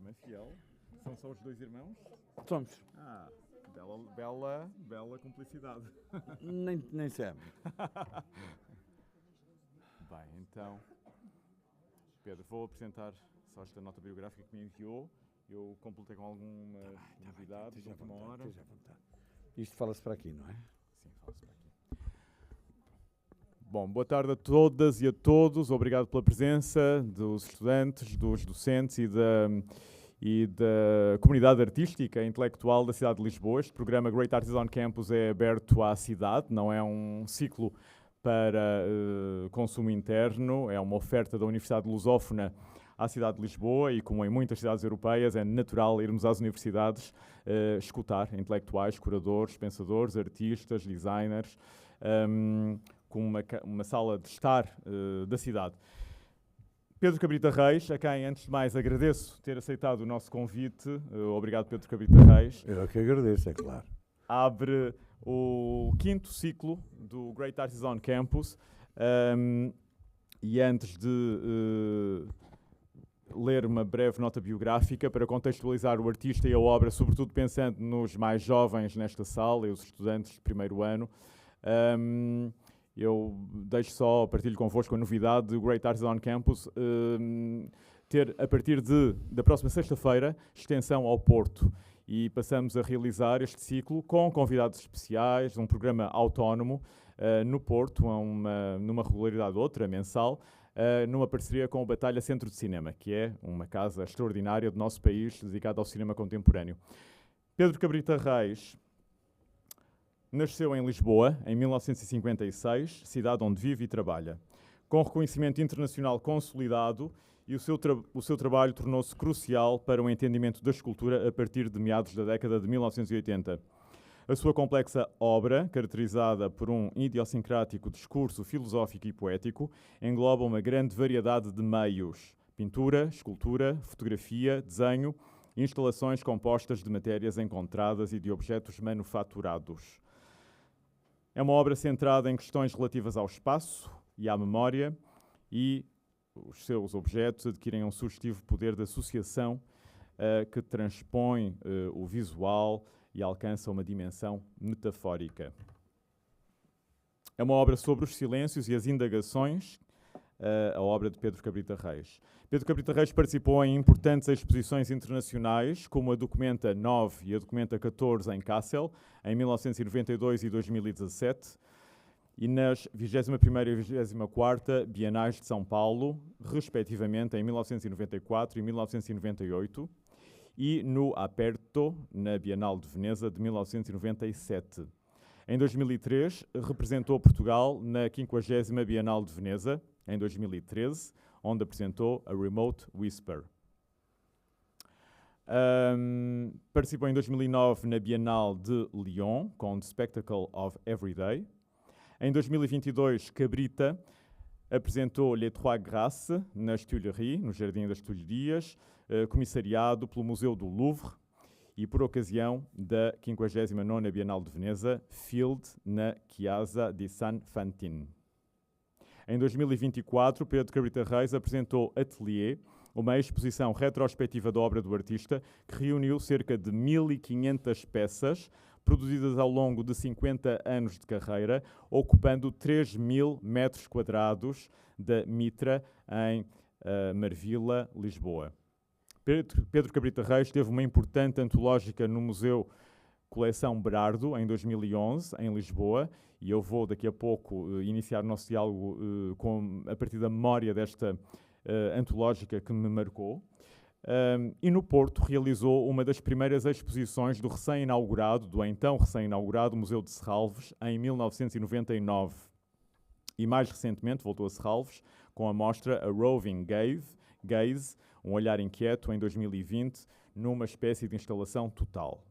é fiel. São só os dois irmãos? Somos. Ah, bela cumplicidade. Nem sempre. Bem, então, Pedro, vou apresentar só esta nota biográfica que me enviou. Eu completei com alguma novidade de última hora. Esteja à vontade. Isto fala-se para aqui, não é? Sim, fala-se para aqui. Bom, boa tarde a todas e a todos. Obrigado pela presença dos estudantes, dos docentes e da comunidade artística e intelectual da cidade de Lisboa. Este programa Great Artists on Campus é aberto à cidade, não é um ciclo para consumo interno, é uma oferta da Universidade Lusófona à cidade de Lisboa e, como em muitas cidades europeias, é natural irmos às universidades escutar intelectuais, curadores, pensadores, artistas, designers, com uma sala de estar da cidade. Pedro Cabrita Reis, a quem, antes de mais, agradeço ter aceitado o nosso convite. Obrigado, Pedro Cabrita Reis. Eu que agradeço, é claro. Abre o 5º ciclo do Great Artists on Campus. E antes de ler uma breve nota biográfica para contextualizar o artista e a obra, sobretudo pensando nos mais jovens nesta sala e os estudantes de primeiro ano, eu deixo só, partilho convosco a novidade do Great Artists on Campus ter, a partir da próxima sexta-feira, extensão ao Porto. E passamos a realizar este ciclo com convidados especiais, um programa autónomo no Porto, numa regularidade outra, mensal, numa parceria com o Batalha Centro de Cinema, que é uma casa extraordinária do nosso país dedicada ao cinema contemporâneo. Pedro Cabrita Reis nasceu em Lisboa, em 1956, cidade onde vive e trabalha. Com reconhecimento internacional consolidado, e o seu trabalho tornou-se crucial para o entendimento da escultura a partir de meados da década de 1980. A sua complexa obra, caracterizada por um idiosincrático discurso filosófico e poético, engloba uma grande variedade de meios: pintura, escultura, fotografia, desenho, instalações compostas de matérias encontradas e de objetos manufaturados. É uma obra centrada em questões relativas ao espaço e à memória, e os seus objetos adquirem um sugestivo poder de associação que transpõe o visual e alcança uma dimensão metafórica. É uma obra sobre os silêncios e as indagações, a obra de Pedro Cabrita Reis. Pedro Cabrita Reis participou em importantes exposições internacionais, como a Documenta 9 e a Documenta 14 em Kassel, em 1992 e 2017, e nas 21ª e 24ª Bienais de São Paulo, respectivamente em 1994 e 1998, e no Aperto, na Bienal de Veneza de 1997. Em 2003, representou Portugal na 50ª Bienal de Veneza, em 2013, onde apresentou a Remote Whisper. Participou em 2009 na Bienal de Lyon, com The Spectacle of Everyday. Em 2022, Cabrita apresentou Les Trois Grâces nas Tuileries, no Jardim das Tulherias, comissariado pelo Museu do Louvre, e por ocasião da 59ª Bienal de Veneza, Field na Chiesa di San Fantino. Em 2024, Pedro Cabrita Reis apresentou Atelier, uma exposição retrospectiva da obra do artista que reuniu cerca de 1.500 peças produzidas ao longo de 50 anos de carreira, ocupando 3.000 metros quadrados da Mitra, em Marvila, Lisboa. Pedro Cabrita Reis teve uma importante antológica no Museu Coleção Berardo, em 2011, em Lisboa, e eu vou daqui a pouco iniciar o nosso diálogo a partir da memória desta antológica que me marcou. E no Porto realizou uma das primeiras exposições do então recém-inaugurado Museu de Serralves, em 1999. E mais recentemente voltou a Serralves com a mostra A Roving Gaze, um olhar inquieto, em 2020, numa espécie de instalação total.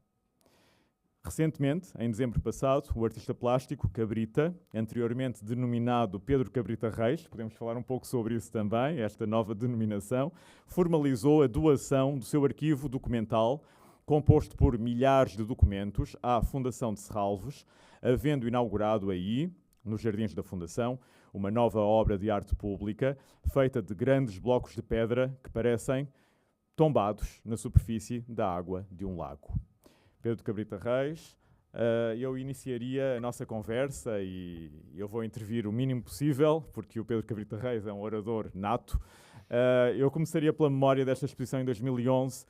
Recentemente, em dezembro passado, o artista plástico Cabrita, anteriormente denominado Pedro Cabrita Reis, podemos falar um pouco sobre isso também, esta nova denominação, formalizou a doação do seu arquivo documental, composto por milhares de documentos, à Fundação de Serralves, havendo inaugurado aí, nos jardins da Fundação, uma nova obra de arte pública, feita de grandes blocos de pedra que parecem tombados na superfície da água de um lago. Pedro de Cabrita Reis, eu iniciaria a nossa conversa e eu vou intervir o mínimo possível, porque o Pedro de Cabrita Reis é um orador nato. Eu começaria pela memória desta exposição em 2011,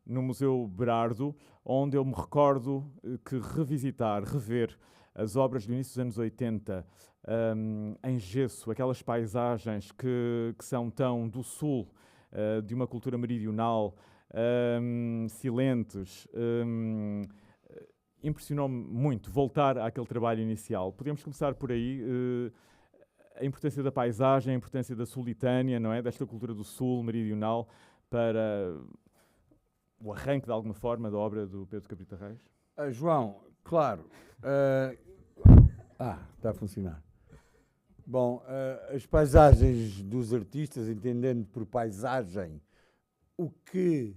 no Museu Berardo, onde eu me recordo que rever as obras do início dos anos 80 em gesso, aquelas paisagens que são tão do sul, de uma cultura meridional, silentes, impressionou-me muito voltar àquele trabalho inicial. Podemos começar por aí, a importância da paisagem, a importância da sulitânia, não é? Desta cultura do sul, meridional, para o arranque, de alguma forma, da obra do Pedro de Cabrita Reis. João, claro. Está a funcionar. Bom, as paisagens dos artistas, entendendo por paisagem o que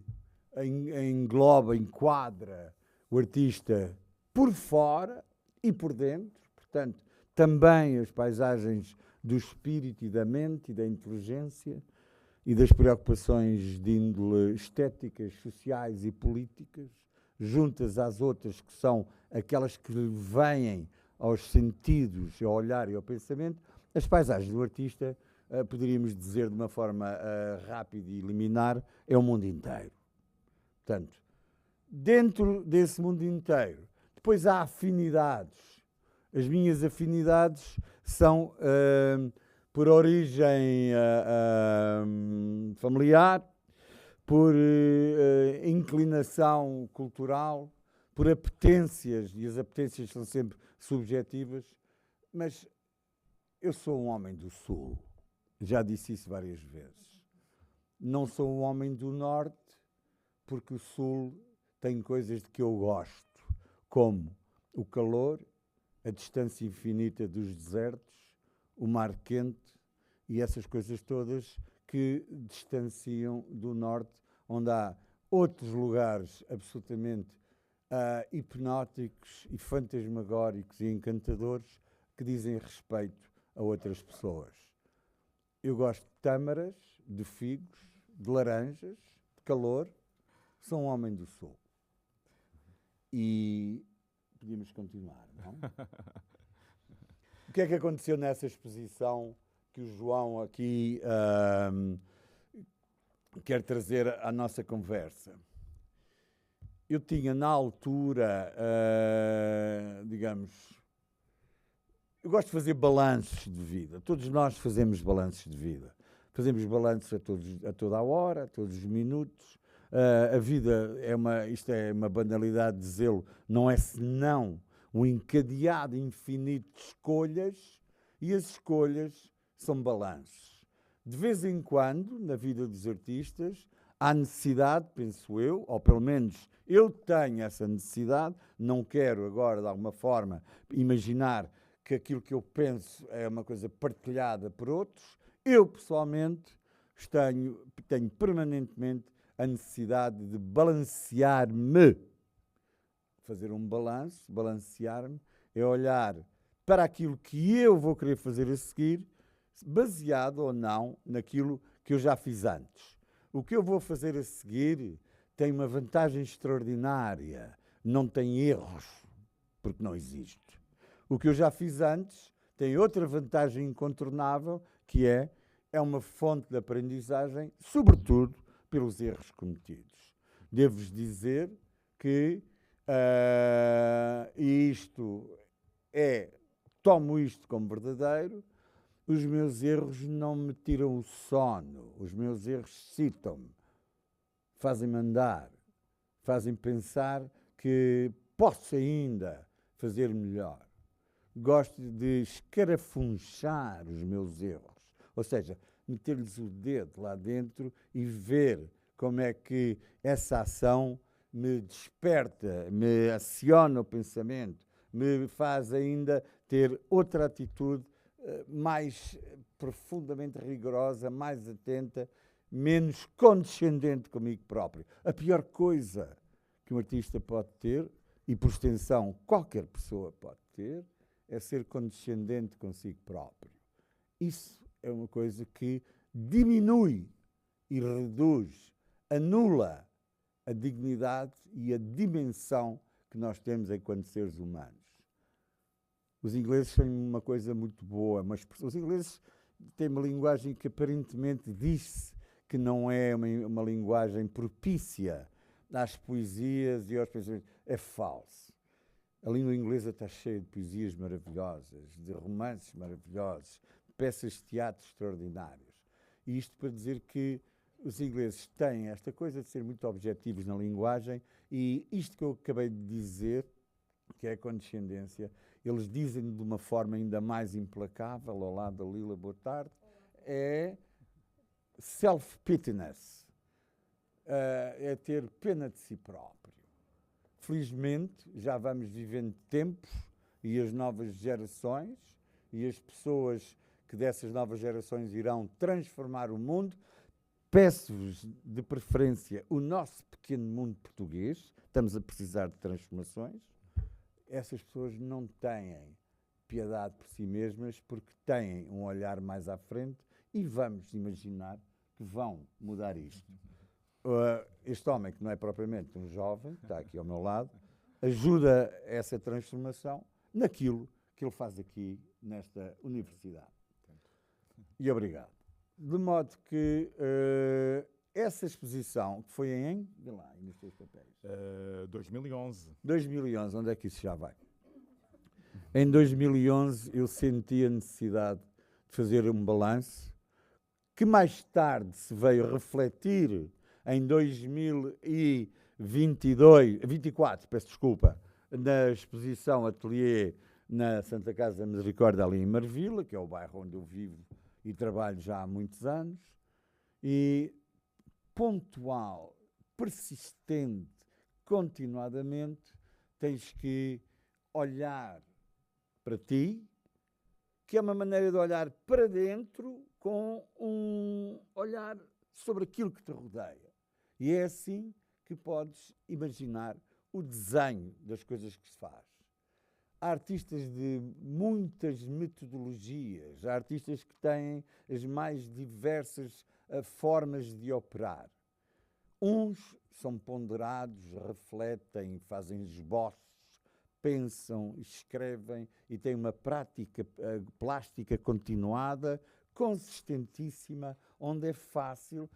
engloba, enquadra o artista por fora e por dentro, portanto, também as paisagens do espírito e da mente e da inteligência e das preocupações de índole estéticas, sociais e políticas, juntas às outras que são aquelas que vêm aos sentidos, ao olhar e ao pensamento. As paisagens do artista, poderíamos dizer de uma forma rápida e liminar, é o mundo inteiro. Portanto, dentro desse mundo inteiro, depois há afinidades. As minhas afinidades são por origem familiar, por inclinação cultural, por apetências, e as apetências são sempre subjetivas, mas eu sou um homem do Sul, já disse isso várias vezes. Não sou um homem do Norte, porque o Sul tem coisas de que eu gosto, como o calor, a distância infinita dos desertos, o mar quente e essas coisas todas que distanciam do Norte, onde há outros lugares absolutamente hipnóticos e fantasmagóricos e encantadores que dizem respeito a outras pessoas. Eu gosto de tâmaras, de figos, de laranjas, de calor. Sou um homem do Sul. E podíamos continuar, não? O que é que aconteceu nessa exposição que o João aqui quer trazer à nossa conversa? Eu tinha na altura, digamos, eu gosto de fazer balanços de vida. Todos nós fazemos balanços de vida. Fazemos balanços a toda a hora, a todos os minutos. A vida isto é uma banalidade dizê-lo, não é senão um encadeado infinito de escolhas, e as escolhas são balanços. De vez em quando, na vida dos artistas, há necessidade, penso eu, ou pelo menos eu tenho essa necessidade, não quero agora, de alguma forma, imaginar que aquilo que eu penso é uma coisa partilhada por outros. Eu, pessoalmente, tenho permanentemente a necessidade de balancear-me. Fazer um balanço, balancear-me, é olhar para aquilo que eu vou querer fazer a seguir, baseado ou não naquilo que eu já fiz antes. O que eu vou fazer a seguir tem uma vantagem extraordinária, não tem erros, porque não existe. O que eu já fiz antes tem outra vantagem incontornável, que é uma fonte de aprendizagem, sobretudo pelos erros cometidos. Devo-vos dizer que tomo isto como verdadeiro. Os meus erros não me tiram o sono, os meus erros excitam-me, fazem-me andar, fazem pensar que posso ainda fazer melhor. Gosto de escarafunchar os meus erros, ou seja, meter-lhes o dedo lá dentro e ver como é que essa ação me desperta, me aciona o pensamento, me faz ainda ter outra atitude mais profundamente rigorosa, mais atenta, menos condescendente comigo próprio. A pior coisa que um artista pode ter, e por extensão qualquer pessoa pode ter, é ser condescendente consigo próprio. Isso é uma coisa que diminui e reduz, anula a dignidade e a dimensão que nós temos enquanto seres humanos. Os ingleses têm uma coisa muito boa, mas os ingleses têm uma linguagem que aparentemente diz-se que não é uma linguagem propícia às poesias e aos pensamentos. É falso. A língua inglesa está cheia de poesias maravilhosas, de romances maravilhosos, peças de teatro extraordinárias. E isto para dizer que os ingleses têm esta coisa de ser muito objetivos na linguagem, e isto que eu acabei de dizer, que é a condescendência, eles dizem de uma forma ainda mais implacável. Olá, Dalila, boa tarde, é self-pityness, é ter pena de si próprio. Felizmente, já vamos vivendo tempos, e as novas gerações e as pessoas que dessas novas gerações irão transformar o mundo. Peço-vos, de preferência, o nosso pequeno mundo português. Estamos a precisar de transformações. Essas pessoas não têm piedade por si mesmas, porque têm um olhar mais à frente, e vamos imaginar que vão mudar isto. Este homem, que não é propriamente um jovem, está aqui ao meu lado, ajuda essa transformação naquilo que ele faz aqui nesta universidade. E obrigado. De modo que essa exposição, que foi em... Vê lá, aí nos teus papéis. 2011. 2011, onde é que isso já vai? Em 2011 eu senti a necessidade de fazer um balanço, que mais tarde se veio refletir em 2024, peço desculpa, na exposição Atelier na Santa Casa da Misericórdia, ali em Marvila, que é o bairro onde eu vivo e trabalho já há muitos anos, e pontual, persistente, continuadamente, tens que olhar para ti, que é uma maneira de olhar para dentro com um olhar sobre aquilo que te rodeia. E é assim que podes imaginar o desenho das coisas que se faz. Há artistas de muitas metodologias, há artistas que têm as mais diversas formas de operar. Uns são ponderados, refletem, fazem esboços, pensam, escrevem e têm uma prática plástica continuada, consistentíssima, onde é fácil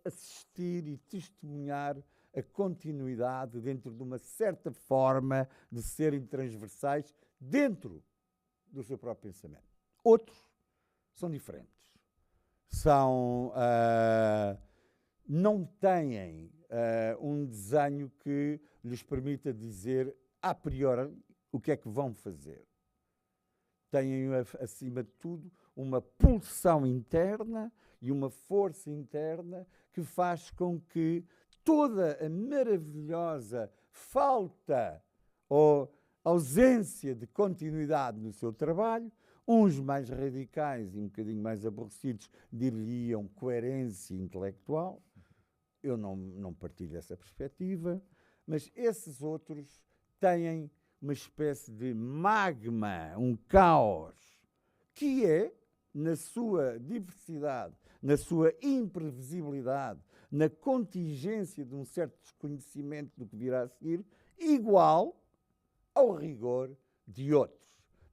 assistir e testemunhar a continuidade dentro de uma certa forma de serem transversais dentro do seu próprio pensamento. Outros são diferentes. Não têm um desenho que lhes permita dizer a priori o que é que vão fazer. Têm, acima de tudo, uma pulsão interna e uma força interna que faz com que toda a maravilhosa falta ou ausência de continuidade no seu trabalho, uns mais radicais e um bocadinho mais aborrecidos diriam coerência intelectual. Eu não partilho essa perspectiva, mas esses outros têm uma espécie de magma, um caos, que é, na sua diversidade, na sua imprevisibilidade, na contingência de um certo desconhecimento do que virá a seguir, igual ao rigor de outros.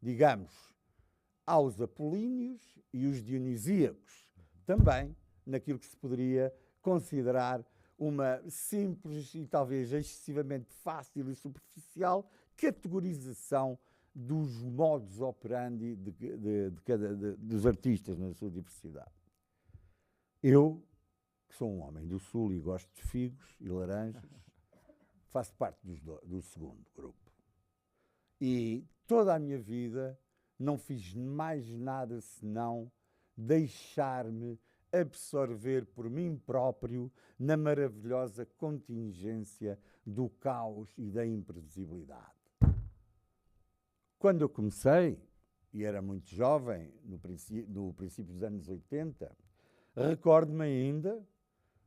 Digamos, aos apolíneos e os dionisíacos, também naquilo que se poderia considerar uma simples e talvez excessivamente fácil e superficial categorização dos modus operandi dos artistas na sua diversidade. Eu, que sou um homem do Sul e gosto de figos e laranjas, faço parte do segundo grupo. E toda a minha vida não fiz mais nada senão deixar-me absorver por mim próprio na maravilhosa contingência do caos e da imprevisibilidade. Quando eu comecei, e era muito jovem, no princípio dos anos 80, recordo-me ainda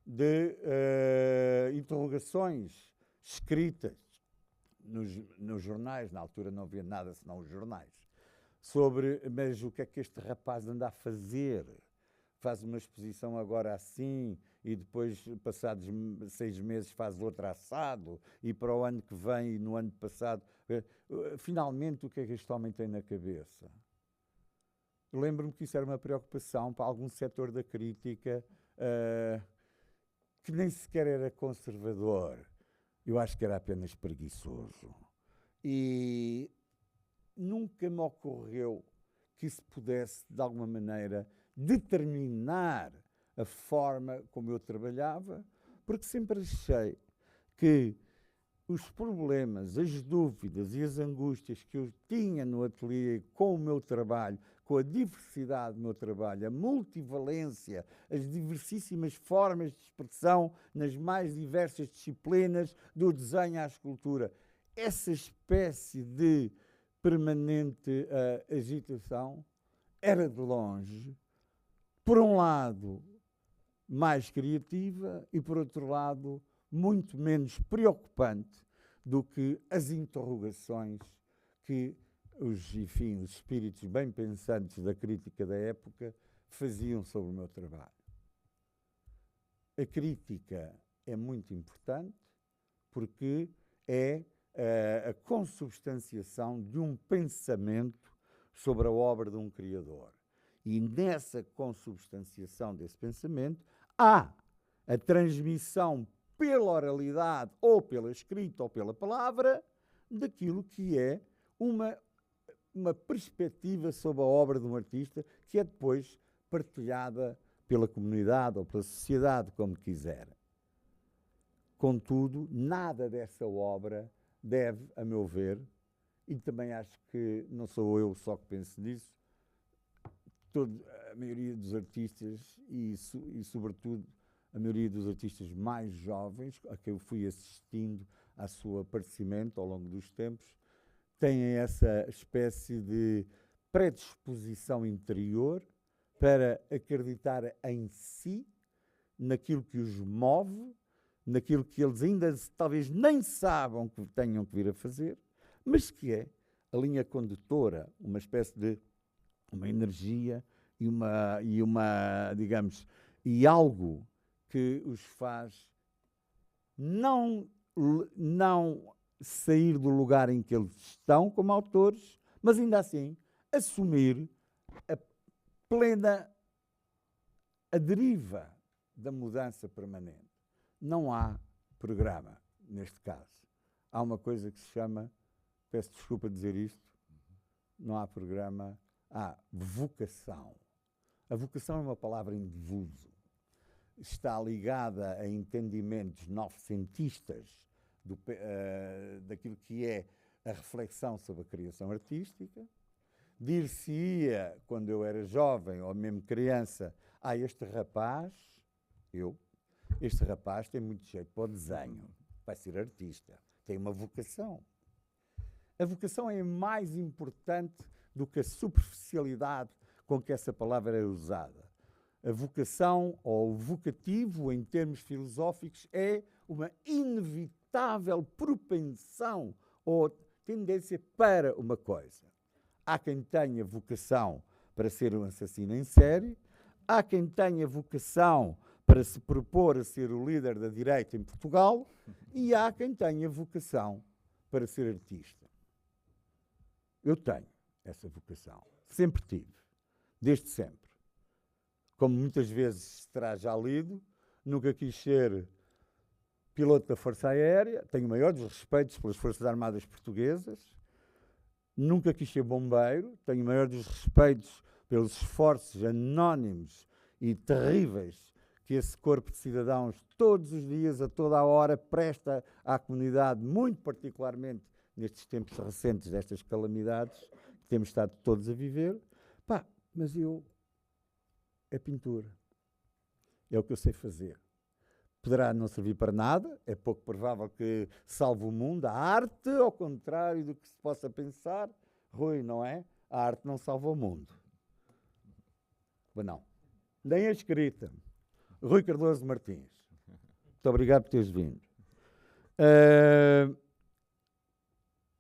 de interrogações escritas nos jornais, na altura não havia nada senão os jornais, sobre, mas o que é que este rapaz anda a fazer? Faz uma exposição agora assim e depois, passados 6 meses, faz outro assado, e para o ano que vem e no ano passado. Finalmente, o que é que este homem tem na cabeça? Eu lembro-me que isso era uma preocupação para algum setor da crítica que nem sequer era conservador. Eu acho que era apenas preguiçoso. E nunca me ocorreu que isso pudesse, de alguma maneira, determinar a forma como eu trabalhava, porque sempre achei que os problemas, as dúvidas e as angústias que eu tinha no ateliê com o meu trabalho, com a diversidade do meu trabalho, a multivalência, as diversíssimas formas de expressão nas mais diversas disciplinas, do desenho à escultura, essa espécie de permanente agitação era de longe, por um lado, mais criativa e, por outro lado, muito menos preocupante do que as interrogações que os espíritos bem pensantes da crítica da época faziam sobre o meu trabalho. A crítica é muito importante porque é a consubstanciação de um pensamento sobre a obra de um criador. E nessa consubstanciação desse pensamento há a transmissão pela oralidade, ou pela escrita, ou pela palavra, daquilo que é uma perspectiva sobre a obra de um artista, que é depois partilhada pela comunidade ou pela sociedade, como quiser. Contudo, nada dessa obra deve, a meu ver, e também acho que não sou eu só que penso nisso, a maioria dos artistas e sobretudo, a maioria dos artistas mais jovens, a que eu fui assistindo ao seu aparecimento ao longo dos tempos, têm essa espécie de predisposição interior para acreditar em si, naquilo que os move, naquilo que eles ainda talvez nem saibam que tenham que vir a fazer, mas que é a linha condutora, uma espécie de uma energia e algo que os faz não sair do lugar em que eles estão como autores, mas ainda assim assumir a deriva da mudança permanente. Não há programa neste caso. Há uma coisa que se chama, peço desculpa de dizer isto, não há programa, há vocação. A vocação é uma palavra em desuso. Está ligada a entendimentos novecentistas daquilo que é a reflexão sobre a criação artística. Dir-se-ia, quando eu era jovem ou mesmo criança, este rapaz tem muito jeito para o desenho, vai ser artista, tem uma vocação. A vocação é mais importante do que a superficialidade com que essa palavra é usada. A vocação, ou o vocativo, em termos filosóficos, é uma inevitável propensão ou tendência para uma coisa. Há quem tenha vocação para ser um assassino em série, há quem tenha vocação para se propor a ser o líder da direita em Portugal e há quem tenha vocação para ser artista. Eu tenho essa vocação. Sempre tive. Desde sempre. Como muitas vezes se terá já lido, nunca quis ser piloto da Força Aérea, tenho o maior dos respeitos pelas Forças Armadas Portuguesas, nunca quis ser bombeiro, tenho o maior dos respeitos pelos esforços anónimos e terríveis que esse corpo de cidadãos todos os dias, a toda a hora, presta à comunidade, muito particularmente nestes tempos recentes destas calamidades que temos estado todos a viver. Mas é pintura. É o que eu sei fazer. Poderá não servir para nada, é pouco provável que salve o mundo. A arte, ao contrário do que se possa pensar, Rui, não é? A arte não salva o mundo. Mas não. Nem a escrita. Rui Cardoso Martins. Muito obrigado por teres vindo.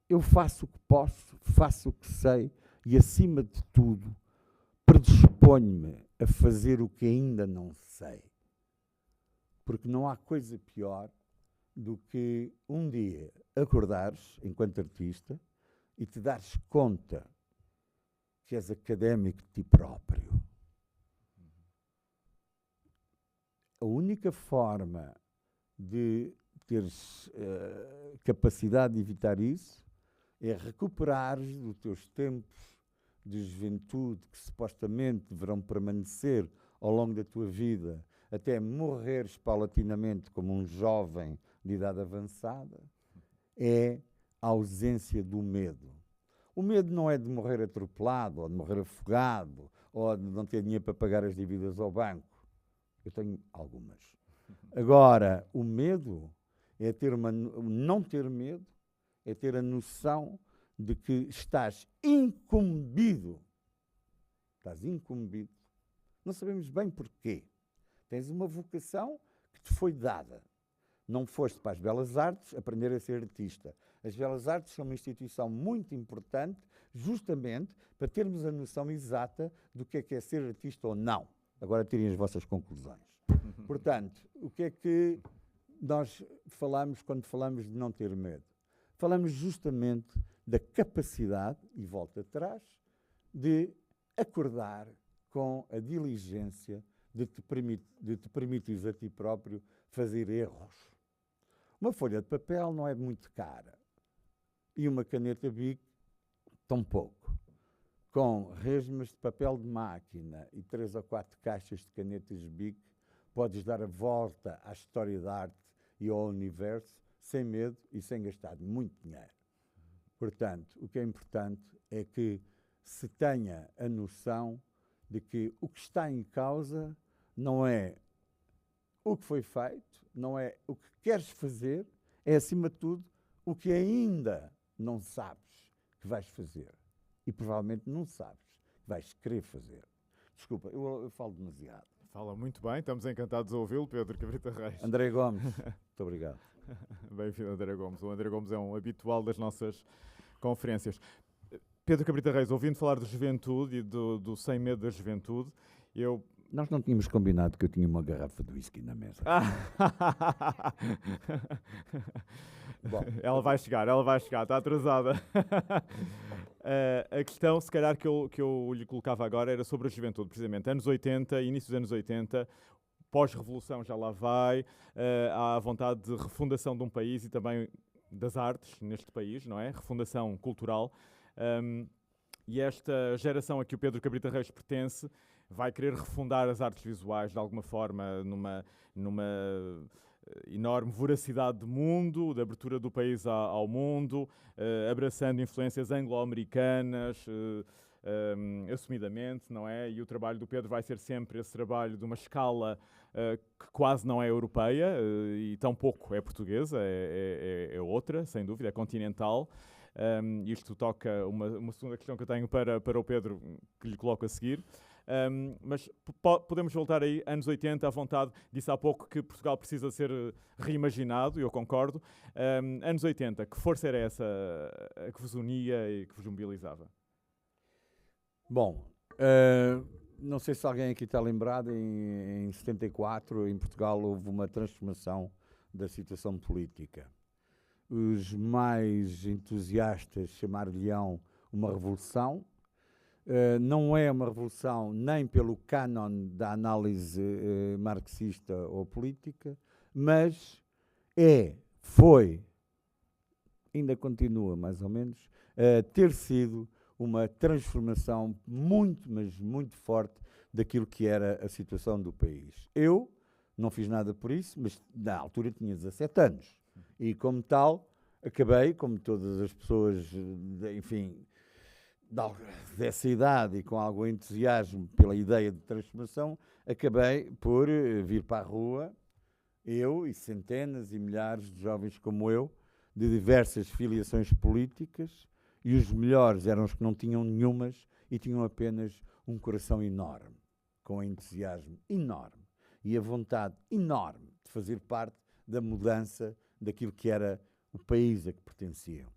Eu faço o que posso, faço o que sei e, acima de tudo, predisponho-me a fazer o que ainda não sei. Porque não há coisa pior do que um dia acordares, enquanto artista, e te dares conta que és académico de ti próprio. A única forma de teres capacidade de evitar isso é recuperares os teus tempos de juventude que supostamente deverão permanecer ao longo da tua vida até morreres paulatinamente como um jovem de idade avançada, é a ausência do medo. O medo não é de morrer atropelado, ou de morrer afogado, ou de não ter dinheiro para pagar as dívidas ao banco. Eu tenho algumas. Agora, o medo é não ter medo, é ter a noção de que estás incumbido. Estás incumbido. Não sabemos bem porquê. Tens uma vocação que te foi dada. Não foste para as Belas Artes aprender a ser artista. As Belas Artes são uma instituição muito importante justamente para termos a noção exata do que é ser artista ou não. Agora tirem as vossas conclusões. Portanto, o que é que nós falamos quando falamos de não ter medo? Falamos justamente da capacidade, e volto atrás, de acordar com a diligência de te permitires a ti próprio fazer erros. Uma folha de papel não é muito cara. E uma caneta Bic, tão pouco. Com resmas de papel de máquina e 3 ou 4 caixas de canetas Bic, podes dar a volta à história da arte e ao universo sem medo e sem gastar muito dinheiro. Portanto, o que é importante é que se tenha a noção de que o que está em causa não é o que foi feito, não é o que queres fazer, é, acima de tudo, o que ainda não sabes que vais fazer. E provavelmente não sabes que vais querer fazer. Desculpa, eu falo demasiado. Fala muito bem, estamos encantados a ouvi-lo, Pedro Cabrita Reis. André Gomes, muito obrigado. Bem-vindo, André Gomes. O André Gomes é um habitual das nossas conferências. Pedro Cabrita Reis, ouvindo falar de juventude e do sem medo da juventude, Nós não tínhamos combinado que eu tinha uma garrafa de whisky na mesa. Bom, ela vai chegar, está atrasada. A questão, se calhar, que eu lhe colocava agora era sobre a juventude, precisamente. Anos 80, início dos anos 80, pós-revolução já lá vai, há a vontade de refundação de um país e também das artes neste país, não é? Refundação cultural. E esta geração a que o Pedro Cabrita Reis pertence vai querer refundar as artes visuais de alguma forma numa enorme voracidade de mundo, de abertura do país ao mundo, abraçando influências anglo-americanas, assumidamente, não é? E o trabalho do Pedro vai ser sempre esse trabalho de uma escala que quase não é europeia e tampouco é portuguesa, é outra, sem dúvida, é continental. Isto toca uma segunda questão que eu tenho para o Pedro, que lhe coloco a seguir. Mas podemos voltar aí, anos 80, à vontade. Disse há pouco que Portugal precisa ser reimaginado, e eu concordo. Anos 80, que força era essa a que vos unia e que vos mobilizava? Bom, não sei se alguém aqui está lembrado, em 74, em Portugal, houve uma transformação da situação política. Os mais entusiastas chamaram-lhe uma revolução. Não é uma revolução nem pelo cânon da análise marxista ou política, mas foi, ainda continua mais ou menos, ter sido uma transformação muito, mas muito forte daquilo que era a situação do país. Eu não fiz nada por isso, mas na altura tinha 17 anos. E como tal, acabei, como todas as pessoas, enfim, dessa idade e com algum entusiasmo pela ideia de transformação, acabei por vir para a rua, eu e centenas e milhares de jovens como eu, de diversas filiações políticas, e os melhores eram os que não tinham nenhumas e tinham apenas um coração enorme, com entusiasmo enorme e a vontade enorme de fazer parte da mudança daquilo que era o país a que pertenciam.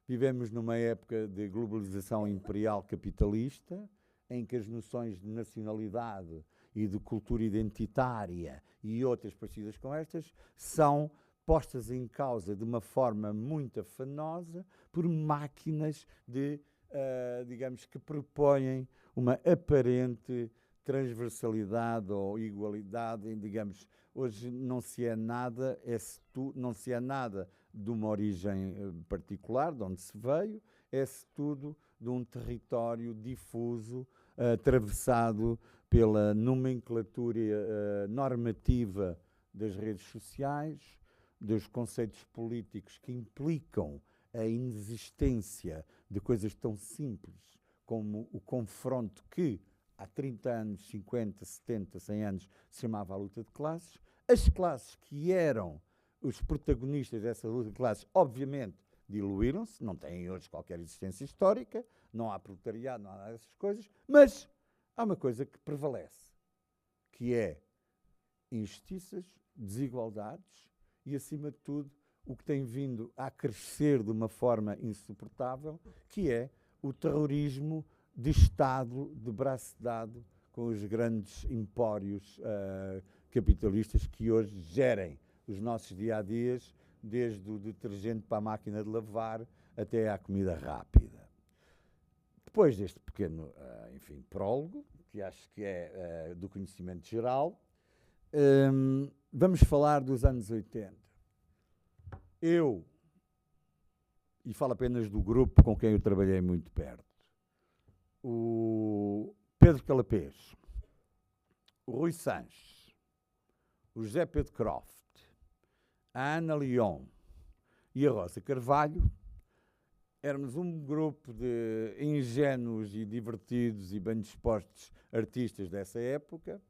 Vivemos numa época de globalização imperial capitalista, em que as noções de nacionalidade e de cultura identitária e outras parecidas com estas, são postas em causa de uma forma muito afanosa por máquinas de, digamos, que propõem uma aparente transversalidade ou igualdade, digamos, hoje não se é nada, não se é nada de uma origem particular, de onde se veio, é-se tudo de um território difuso, atravessado pela nomenclatura normativa das redes sociais, dos conceitos políticos que implicam a inexistência de coisas tão simples como o confronto que há 30 anos, 50, 70, 100 anos se chamava a luta de classes. As classes que eram os protagonistas dessa luta de classes, obviamente, diluíram-se, não têm hoje qualquer existência histórica, não há proletariado, não há nada dessas coisas, mas há uma coisa que prevalece, que é injustiças, desigualdades e, acima de tudo, o que tem vindo a crescer de uma forma insuportável, que é o terrorismo de Estado de braço dado com os grandes empórios capitalistas que hoje gerem os nossos dia-a-dias, desde o detergente para a máquina de lavar até à comida rápida. Depois deste pequeno, enfim, prólogo, que acho que é do conhecimento geral, vamos falar dos anos 80. E falo apenas do grupo com quem eu trabalhei muito perto, o Pedro Calapés, o Rui Sanches, o José Pedro Croft, a Ana Leon e a Rosa Carvalho, éramos um grupo de ingênuos e divertidos e bem dispostos artistas dessa época,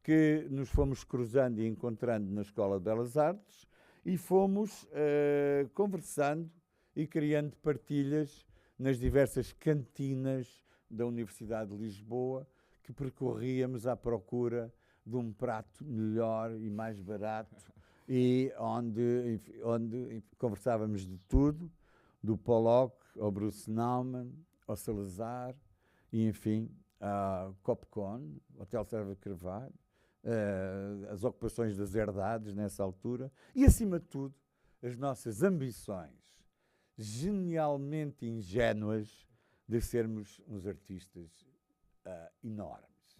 que nos fomos cruzando e encontrando na Escola de Belas Artes e fomos conversando e criando partilhas nas diversas cantinas da Universidade de Lisboa, que percorríamos à procura de um prato melhor e mais barato, e onde conversávamos de tudo, do Pollock ao Bruce Nauman, ao Salazar, e enfim, ao Copcon, Hotel Serra Carvalho, as ocupações das herdades nessa altura, e acima de tudo, as nossas ambições genialmente ingênuas de sermos uns artistas enormes.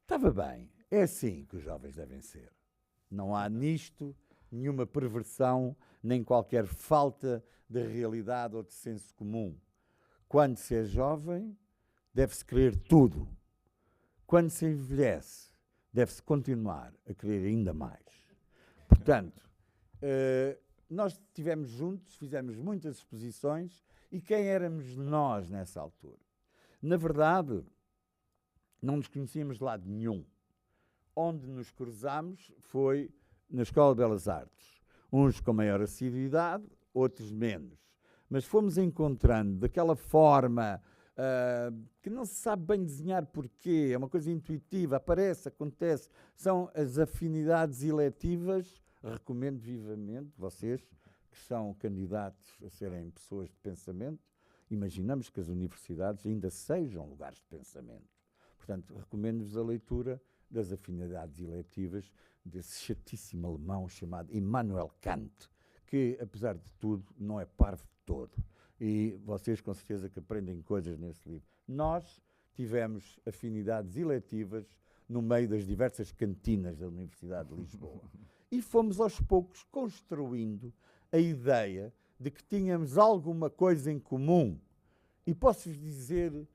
Estava bem, é assim que os jovens devem ser. Não há nisto nenhuma perversão, nem qualquer falta de realidade ou de senso comum. Quando se é jovem, deve-se querer tudo. Quando se envelhece, deve-se continuar a querer ainda mais. Portanto, nós estivemos juntos, fizemos muitas exposições, e quem éramos nós nessa altura? Na verdade, não nos conhecíamos de lado nenhum. Onde nos cruzámos foi na Escola de Belas Artes. Uns com maior assiduidade, outros menos. Mas fomos encontrando daquela forma que não se sabe bem desenhar porquê, é uma coisa intuitiva, aparece, acontece. São as afinidades eletivas. Recomendo vivamente, vocês que são candidatos a serem pessoas de pensamento, imaginamos que as universidades ainda sejam lugares de pensamento. Portanto, recomendo-vos a leitura das afinidades eletivas desse chatíssimo alemão chamado Immanuel Kant, que, apesar de tudo, não é parvo de todo. E vocês, com certeza, que aprendem coisas nesse livro. Nós tivemos afinidades eletivas no meio das diversas cantinas da Universidade de Lisboa. E fomos, aos poucos, construindo a ideia de que tínhamos alguma coisa em comum. E posso-vos dizer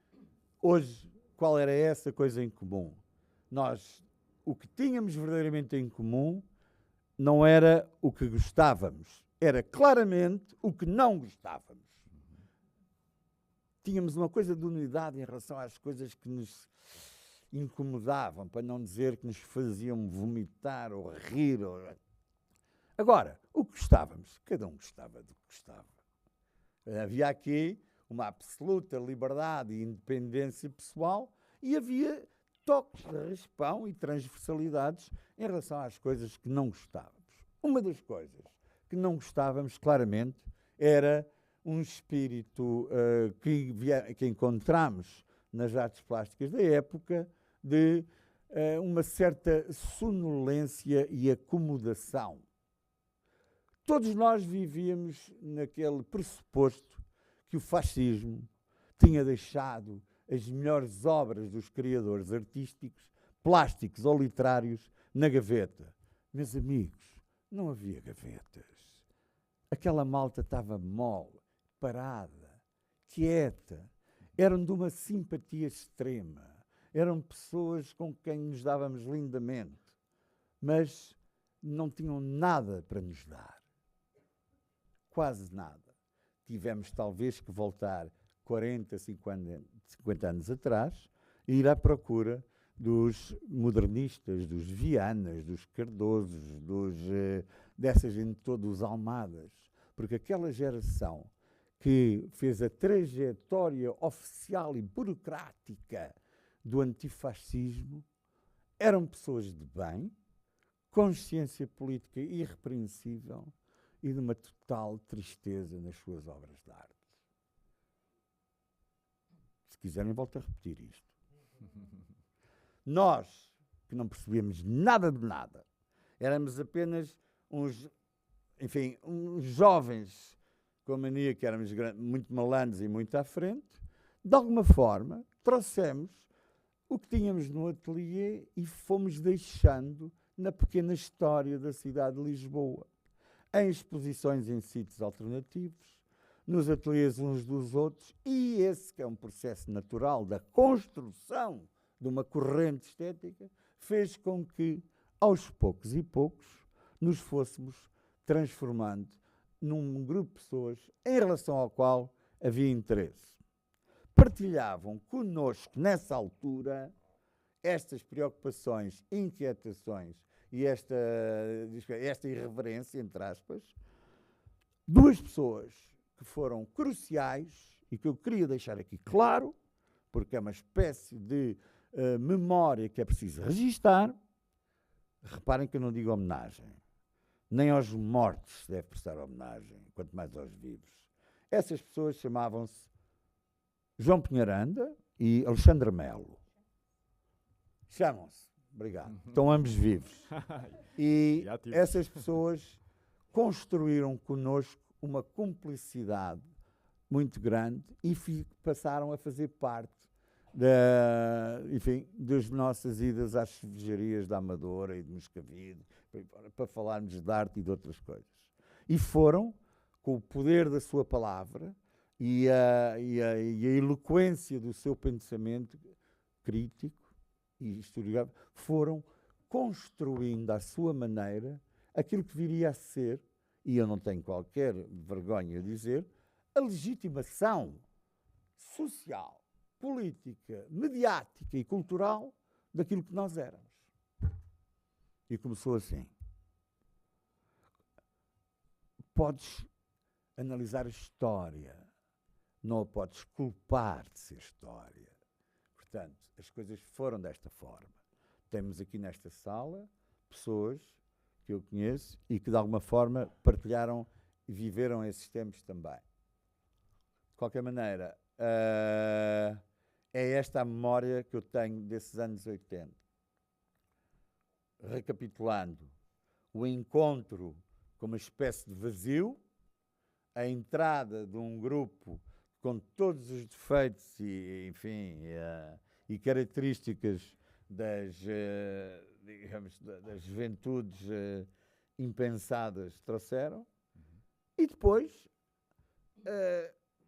hoje qual era essa coisa em comum. Nós, o que tínhamos verdadeiramente em comum não era o que gostávamos, era claramente o que não gostávamos. Tínhamos uma coisa de unidade em relação às coisas que nos incomodavam, para não dizer que nos faziam vomitar ou rir. Agora, o que gostávamos? Cada um gostava do que gostava. Havia aqui uma absoluta liberdade e independência pessoal e havia toques de raspão e transversalidades em relação às coisas que não gostávamos. Uma das coisas que não gostávamos, claramente, era um espírito que encontramos nas artes plásticas da época de uma certa sonolência e acomodação. Todos nós vivíamos naquele pressuposto que o fascismo tinha deixado as melhores obras dos criadores artísticos, plásticos ou literários na gaveta. Meus amigos, não havia gavetas. Aquela malta estava mole, parada, quieta. Eram de uma simpatia extrema. Eram pessoas com quem nos dávamos lindamente, mas não tinham nada para nos dar. Quase nada. Tivemos talvez que voltar 40, 50 anos atrás e ir à procura dos modernistas, dos Vianas, dos Cardosos, dessa gente toda, dos Almadas. Porque aquela geração que fez a trajetória oficial e burocrática do antifascismo eram pessoas de bem, consciência política irrepreensível e de uma total tristeza nas suas obras de arte. Se quiserem, volto a repetir isto. Nós, que não percebíamos nada de nada, éramos apenas uns jovens com a mania que éramos muito malandros e muito à frente, de alguma forma, trouxemos o que tínhamos no ateliê e fomos deixando na pequena história da cidade de Lisboa, em exposições em sítios alternativos, nos ateliês uns dos outros, e esse que é um processo natural da construção de uma corrente estética, fez com que, aos poucos e poucos, nos fôssemos transformando num grupo de pessoas em relação ao qual havia interesse. Partilhavam connosco, nessa altura, estas preocupações, inquietações e esta irreverência, entre aspas, duas pessoas que foram cruciais e que eu queria deixar aqui claro, porque é uma espécie de memória que é preciso registar. Reparem que eu não digo homenagem. Nem aos mortos se deve prestar homenagem, quanto mais aos vivos. Essas pessoas chamavam-se João Pinharanda e Alexandre Melo. Chamam-se. Obrigado. Estão ambos vivos. E essas pessoas construíram connosco uma cumplicidade muito grande e passaram a fazer parte das nossas idas às cervejarias da Amadora e de Moscavide, para falarmos de arte e de outras coisas. E foram, com o poder da sua palavra e a eloquência do seu pensamento crítico e historiográfico, foram construindo à sua maneira aquilo que viria a ser, e eu não tenho qualquer vergonha de dizer, a legitimação social, política, mediática e cultural daquilo que nós éramos. E começou assim. Podes analisar a história, não a podes culpar de ser história. Portanto, as coisas foram desta forma. Temos aqui nesta sala pessoas que eu conheço e que de alguma forma partilharam e viveram esses tempos também. De qualquer maneira, é esta a memória que eu tenho desses anos 80. Recapitulando, o encontro com uma espécie de vazio, a entrada de um grupo com todos os defeitos e, enfim, e características das juventudes impensadas trouxeram, e depois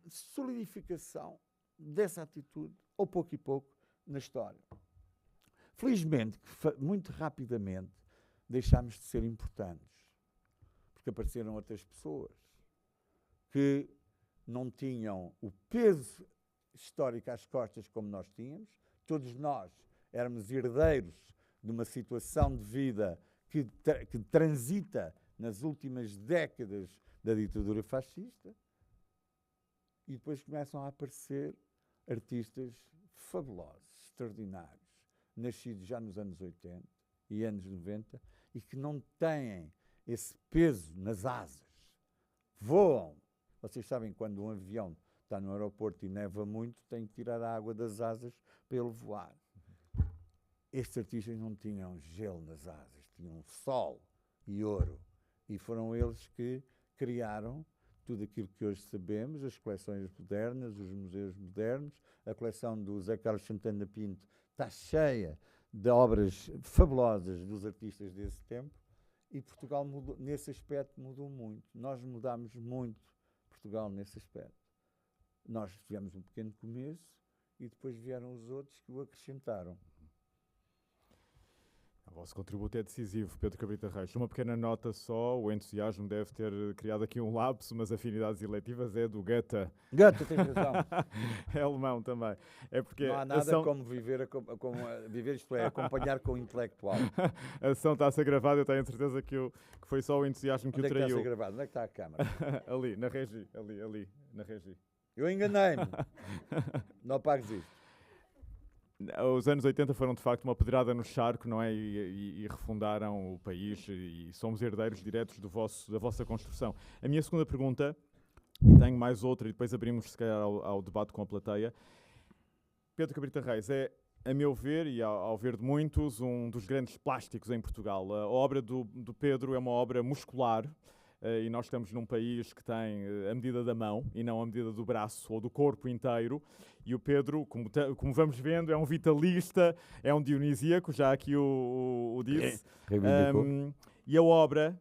solidificação dessa atitude, ao pouco e pouco, na história. Felizmente, muito rapidamente, deixámos de ser importantes, porque apareceram outras pessoas que não tinham o peso histórico às costas como nós tínhamos. Todos nós éramos herdeiros de uma situação de vida que transita nas últimas décadas da ditadura fascista, e depois começam a aparecer artistas fabulosos, extraordinários, nascidos já nos anos 80 e anos 90, e que não têm esse peso nas asas. Voam. Vocês sabem, quando um avião está no aeroporto e neva muito, tem que tirar a água das asas para ele voar. estes artistas não tinham gelo nas asas, tinham sol e ouro. E foram eles que criaram tudo aquilo que hoje sabemos, as coleções modernas, os museus modernos. A coleção do Zé Carlos Santana Pinto está cheia de obras fabulosas dos artistas desse tempo. E Portugal mudou, nesse aspecto mudou muito. Nós mudámos muito Portugal nesse aspecto. Nós tivemos um pequeno começo e depois vieram os outros que o acrescentaram. O vosso contributo é decisivo, Pedro Cabrita Reis. Uma pequena nota só, o entusiasmo deve ter criado aqui um lapso, mas afinidades eletivas é do Goethe. Goethe, tens razão. É alemão também. É porque não há nada como viver, viver, isto é, acompanhar com o intelectual. A sessão está a ser gravada, eu tenho a certeza que foi só o entusiasmo que Onde o traiu. Onde é que está a ser gravado? Onde é que está a câmara? Ali, na regi, ali, na regi. Eu enganei-me. Não pagues isto. Os anos 80 foram de facto uma pedrada no charco, não é? E refundaram o país e somos herdeiros diretos da vossa construção. A minha segunda pergunta, e tenho mais outra e depois abrimos se calhar ao debate com a plateia. Pedro Cabrita Reis é, a meu ver e ao ver de muitos, um dos grandes plásticos em Portugal. A obra do Pedro é uma obra muscular. E nós estamos num país que tem a medida da mão e não a medida do braço ou do corpo inteiro. E o Pedro, como vamos vendo, é um vitalista, é um dionisíaco, já aqui o disse. E a obra,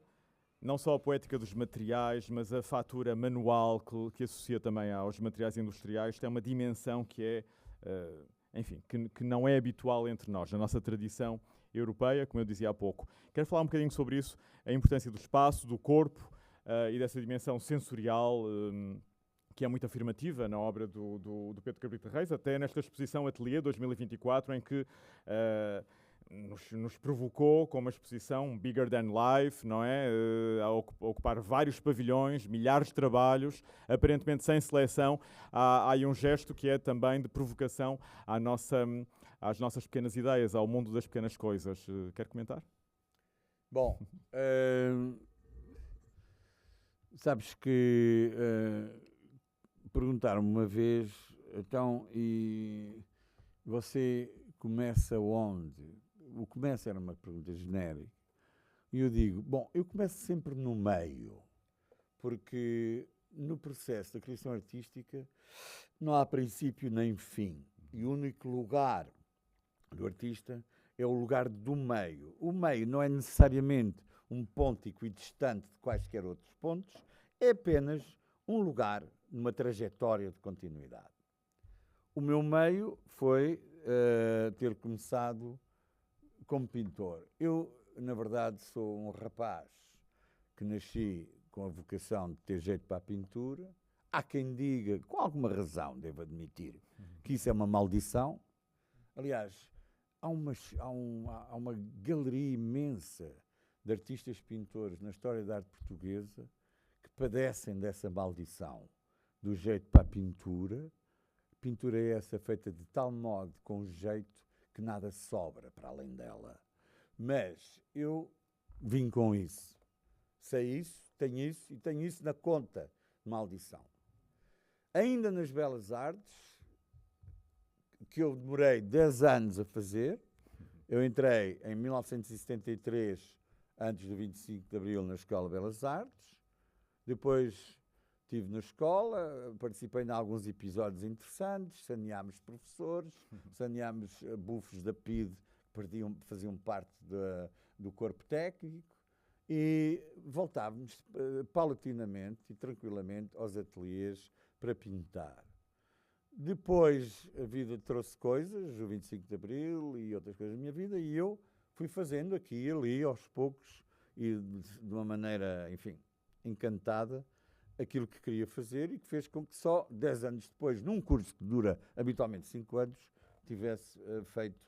não só a poética dos materiais, mas a fatura manual que associa também aos materiais industriais, tem uma dimensão que é, enfim, que não é habitual entre nós, na nossa tradição europeia, como eu dizia há pouco. Quero falar um bocadinho sobre isso, a importância do espaço, do corpo e dessa dimensão sensorial que é muito afirmativa na obra do Pedro Cabrita Reis, até nesta exposição Atelier 2024, em que nos provocou com uma exposição bigger than life, não é? A ocupar vários pavilhões, milhares de trabalhos, aparentemente sem seleção. Há aí um gesto que é também de provocação às nossas pequenas ideias, ao mundo das pequenas coisas. Quer comentar? Bom, sabes que perguntaram-me uma vez, então, e você começa onde? O começo era uma pergunta genérica. E eu digo, bom, eu começo sempre no meio, porque no processo da criação artística não há princípio nem fim. E o único lugar do artista é o lugar do meio. O meio não é necessariamente um ponto equidistante de quaisquer outros pontos, é apenas um lugar numa trajetória de continuidade. O meu meio foi ter começado como pintor. Eu, na verdade, sou um rapaz que nasci com a vocação de ter jeito para a pintura. Há quem diga, com alguma razão, devo admitir, que isso é uma maldição. Aliás, há uma galeria imensa de artistas pintores na história da arte portuguesa que padecem dessa maldição do jeito para a pintura. Pintura é essa feita de tal modo, com jeito, que nada sobra para além dela. Mas eu vim com isso. Sei isso, e tenho isso na conta de maldição. Ainda nas Belas Artes, que eu demorei 10 anos a fazer, eu entrei em 1973, antes do 25 de Abril, na Escola de Belas Artes. Depois estive na escola, participei em alguns episódios interessantes, saneámos professores, saneámos bufos da PIDE que faziam parte do corpo técnico e voltávamos paulatinamente e tranquilamente aos ateliês para pintar. Depois a vida trouxe coisas, o 25 de Abril e outras coisas da minha vida, e eu fui fazendo aqui e ali, aos poucos, e de uma maneira, enfim, encantada, aquilo que queria fazer e que fez com que só 10 anos depois, num curso que dura habitualmente 5 anos, tivesse feito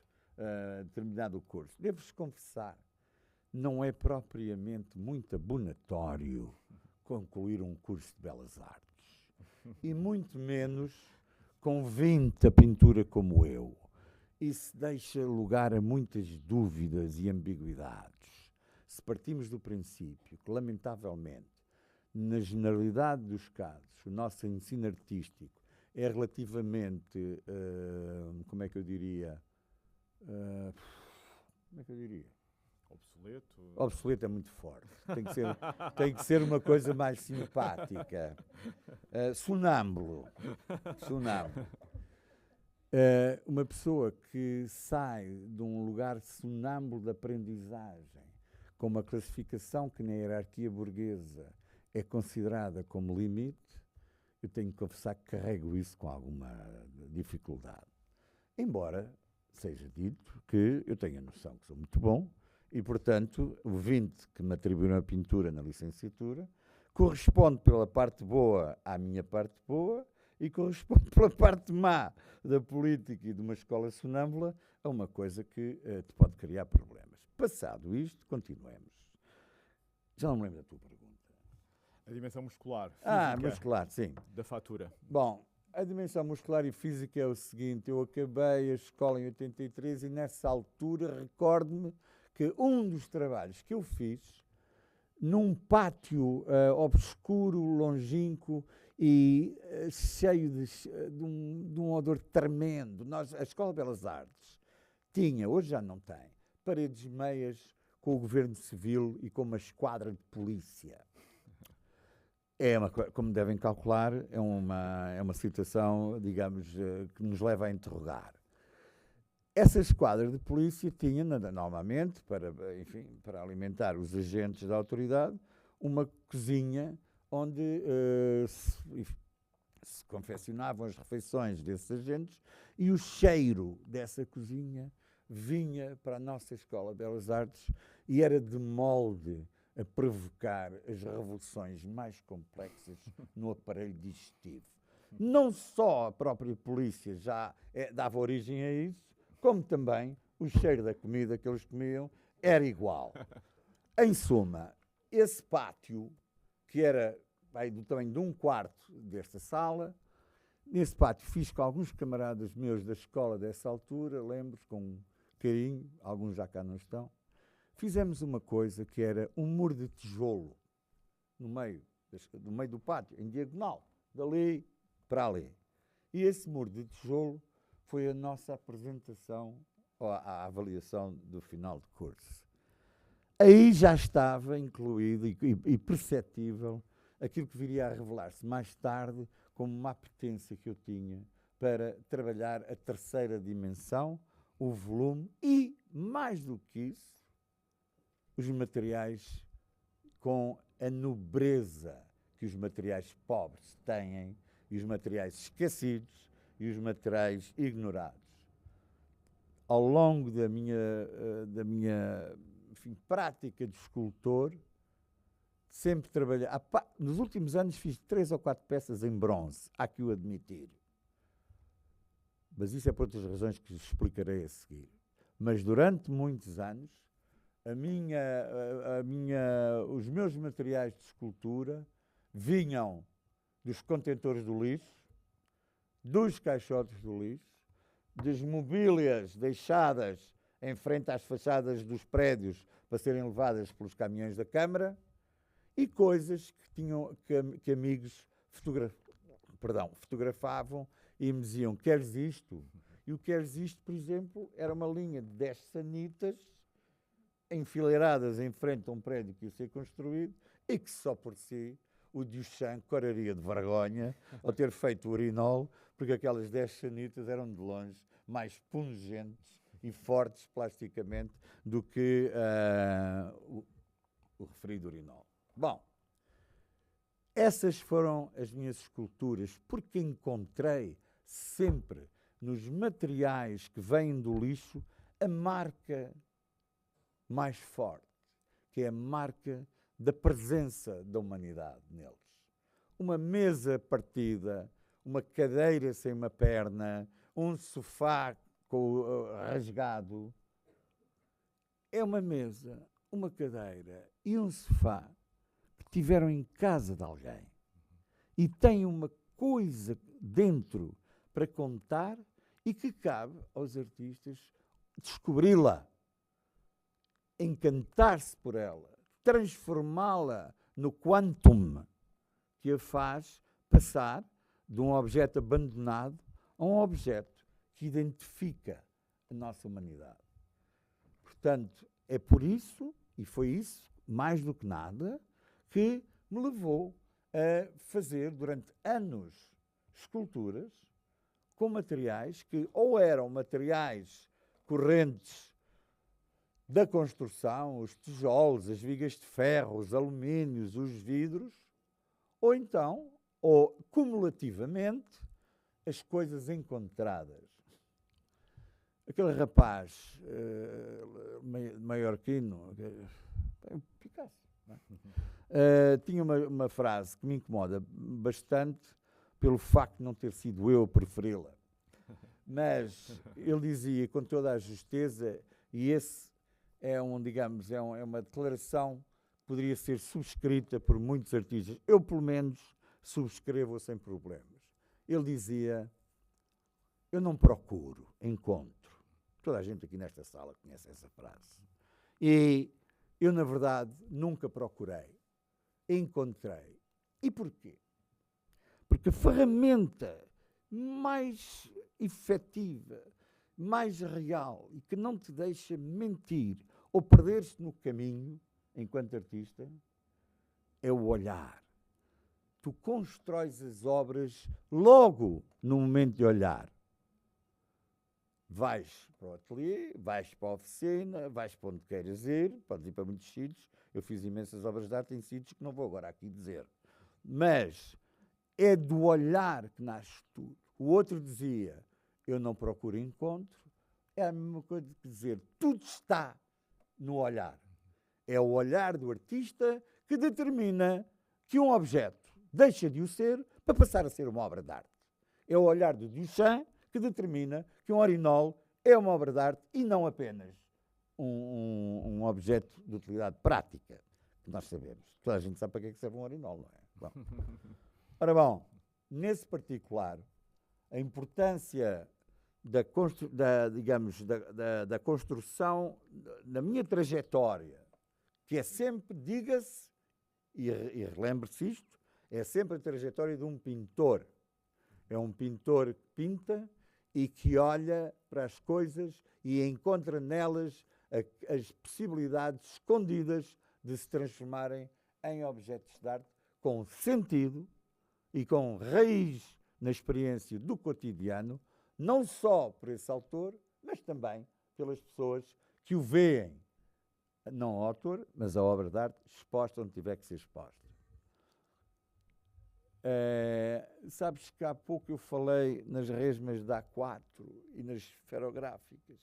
terminado o curso. Devo-vos confessar, não é propriamente muito abonatório concluir um curso de Belas Artes. E muito menos com 20 a pintura como eu. Isso deixa lugar a muitas dúvidas e ambiguidades. Se partimos do princípio que, lamentavelmente, na generalidade dos casos, o nosso ensino artístico é relativamente, como é que eu diria, como é que eu diria? Obsoleto? Obsoleto é muito forte. Tem que ser uma coisa mais simpática. Sonâmbulo. Uma pessoa que sai de um lugar sonâmbulo de aprendizagem, com uma classificação que na hierarquia burguesa é considerada como limite, eu tenho que confessar que carrego isso com alguma dificuldade. Embora seja dito que eu tenho a noção que sou muito bom e, portanto, o 20 que me atribuíram a pintura na licenciatura corresponde pela parte boa à minha parte boa e corresponde pela parte má da política e de uma escola sonâmbula a uma coisa que te pode criar problemas. Passado isto, continuemos. Já não me lembro da tua pergunta. A dimensão muscular, física, muscular, sim. da fatura. Bom, a dimensão muscular e física é o seguinte: eu acabei a escola em 83 e nessa altura recordo-me que um dos trabalhos que eu fiz num pátio obscuro, longínquo e cheio de um odor tremendo. A Escola de Belas Artes tinha, hoje já não tem, paredes meias com o governo civil e com uma esquadra de polícia. Como devem calcular, é uma situação, digamos, que nos leva a interrogar. Essa esquadra de polícia tinha, normalmente, para alimentar os agentes da autoridade, uma cozinha onde se confeccionavam as refeições desses agentes e o cheiro dessa cozinha vinha para a nossa Escola de Belas Artes e era de molde a provocar as revoluções mais complexas no aparelho digestivo. Não só a própria polícia já dava origem a isso, como também o cheiro da comida que eles comiam era igual. Em suma, esse pátio, que era do tamanho de um quarto desta sala, nesse pátio fiz com alguns camaradas meus da escola dessa altura, lembro-os com carinho, alguns já cá não estão, fizemos uma coisa que era um muro de tijolo no meio do pátio, em diagonal, dali para ali. E esse muro de tijolo foi a nossa apresentação, a avaliação do final de curso. Aí já estava incluído e perceptível aquilo que viria a revelar-se mais tarde como uma apetência que eu tinha para trabalhar a terceira dimensão, o volume e, mais do que isso, os materiais com a nobreza que os materiais pobres têm e os materiais esquecidos e os materiais ignorados. Ao longo da minha prática de escultor, sempre trabalhei. Nos últimos anos fiz 3 ou 4 peças em bronze, há que o admitir. Mas isso é por outras razões que explicarei a seguir. Mas durante muitos anos, os meus materiais de escultura vinham dos contentores do lixo, dos caixotes do lixo, das mobílias deixadas em frente às fachadas dos prédios para serem levadas pelos caminhões da Câmara e coisas que amigos fotografavam e me diziam: queres isto? E o queres isto, por exemplo, era uma linha de 10 sanitas enfileiradas em frente a um prédio que ia ser construído e que só por si o Duchamp coraria de vergonha ao ter feito o urinol, porque aquelas 10 sanitas eram de longe mais pungentes e fortes plasticamente do que o referido urinol. Bom, essas foram as minhas esculturas, porque encontrei sempre nos materiais que vêm do lixo a marca mais forte, que é a marca da presença da humanidade neles. Uma mesa partida, uma cadeira sem uma perna, um sofá rasgado. É uma mesa, uma cadeira e um sofá que tiveram em casa de alguém e têm uma coisa dentro para contar e que cabe aos artistas descobri-la, encantar-se por ela, transformá-la no quantum que a faz passar de um objeto abandonado a um objeto que identifica a nossa humanidade. portanto, é por isso, e foi isso, mais do que nada, que me levou a fazer durante anos esculturas com materiais que ou eram materiais correntes da construção, os tijolos, as vigas de ferro, os alumínios, os vidros, ou então, ou cumulativamente, as coisas encontradas. Aquele rapaz maiorquino, Picasso, não é? Tinha uma frase que me incomoda bastante pelo facto de não ter sido eu a preferi-la. Mas ele dizia com toda a justeza, e esse é uma declaração que poderia ser subscrita por muitos artistas. Eu, pelo menos, subscrevo-a sem problemas. Ele dizia: eu não procuro, encontro. Toda a gente aqui nesta sala conhece essa frase. E eu, na verdade, nunca procurei. Encontrei. E porquê? Porque a ferramenta mais efetiva, mais real e que não te deixa mentir ou perder-se no caminho, enquanto artista, é o olhar. Tu constróis as obras logo no momento de olhar. Vais para o ateliê, vais para a oficina, vais para onde queiras ir, podes ir para muitos sítios. Eu fiz imensas obras de arte em sítios que não vou agora aqui dizer. Mas é do olhar que nasce tudo. O outro dizia: eu não procuro encontro. É a mesma coisa que dizer: tudo está no olhar. É o olhar do artista que determina que um objeto deixa de o ser para passar a ser uma obra de arte. É o olhar do Duchamp que determina que um urinol é uma obra de arte e não apenas um objeto de utilidade prática, que nós sabemos. Toda a gente sabe para que é que serve um urinol, não é? Bom. Ora bom, nesse particular, a importância da construção, na minha trajetória, que é sempre, diga-se, e relembre-se isto, é sempre a trajetória de um pintor. É um pintor que pinta e que olha para as coisas e encontra nelas as possibilidades escondidas de se transformarem em objetos de arte com sentido e com raiz na experiência do cotidiano, não só por esse autor, mas também pelas pessoas que o veem, não ao autor, mas à obra de arte, exposta onde tiver que ser exposta. Sabes que há pouco eu falei nas resmas da A4 e nas esferográficas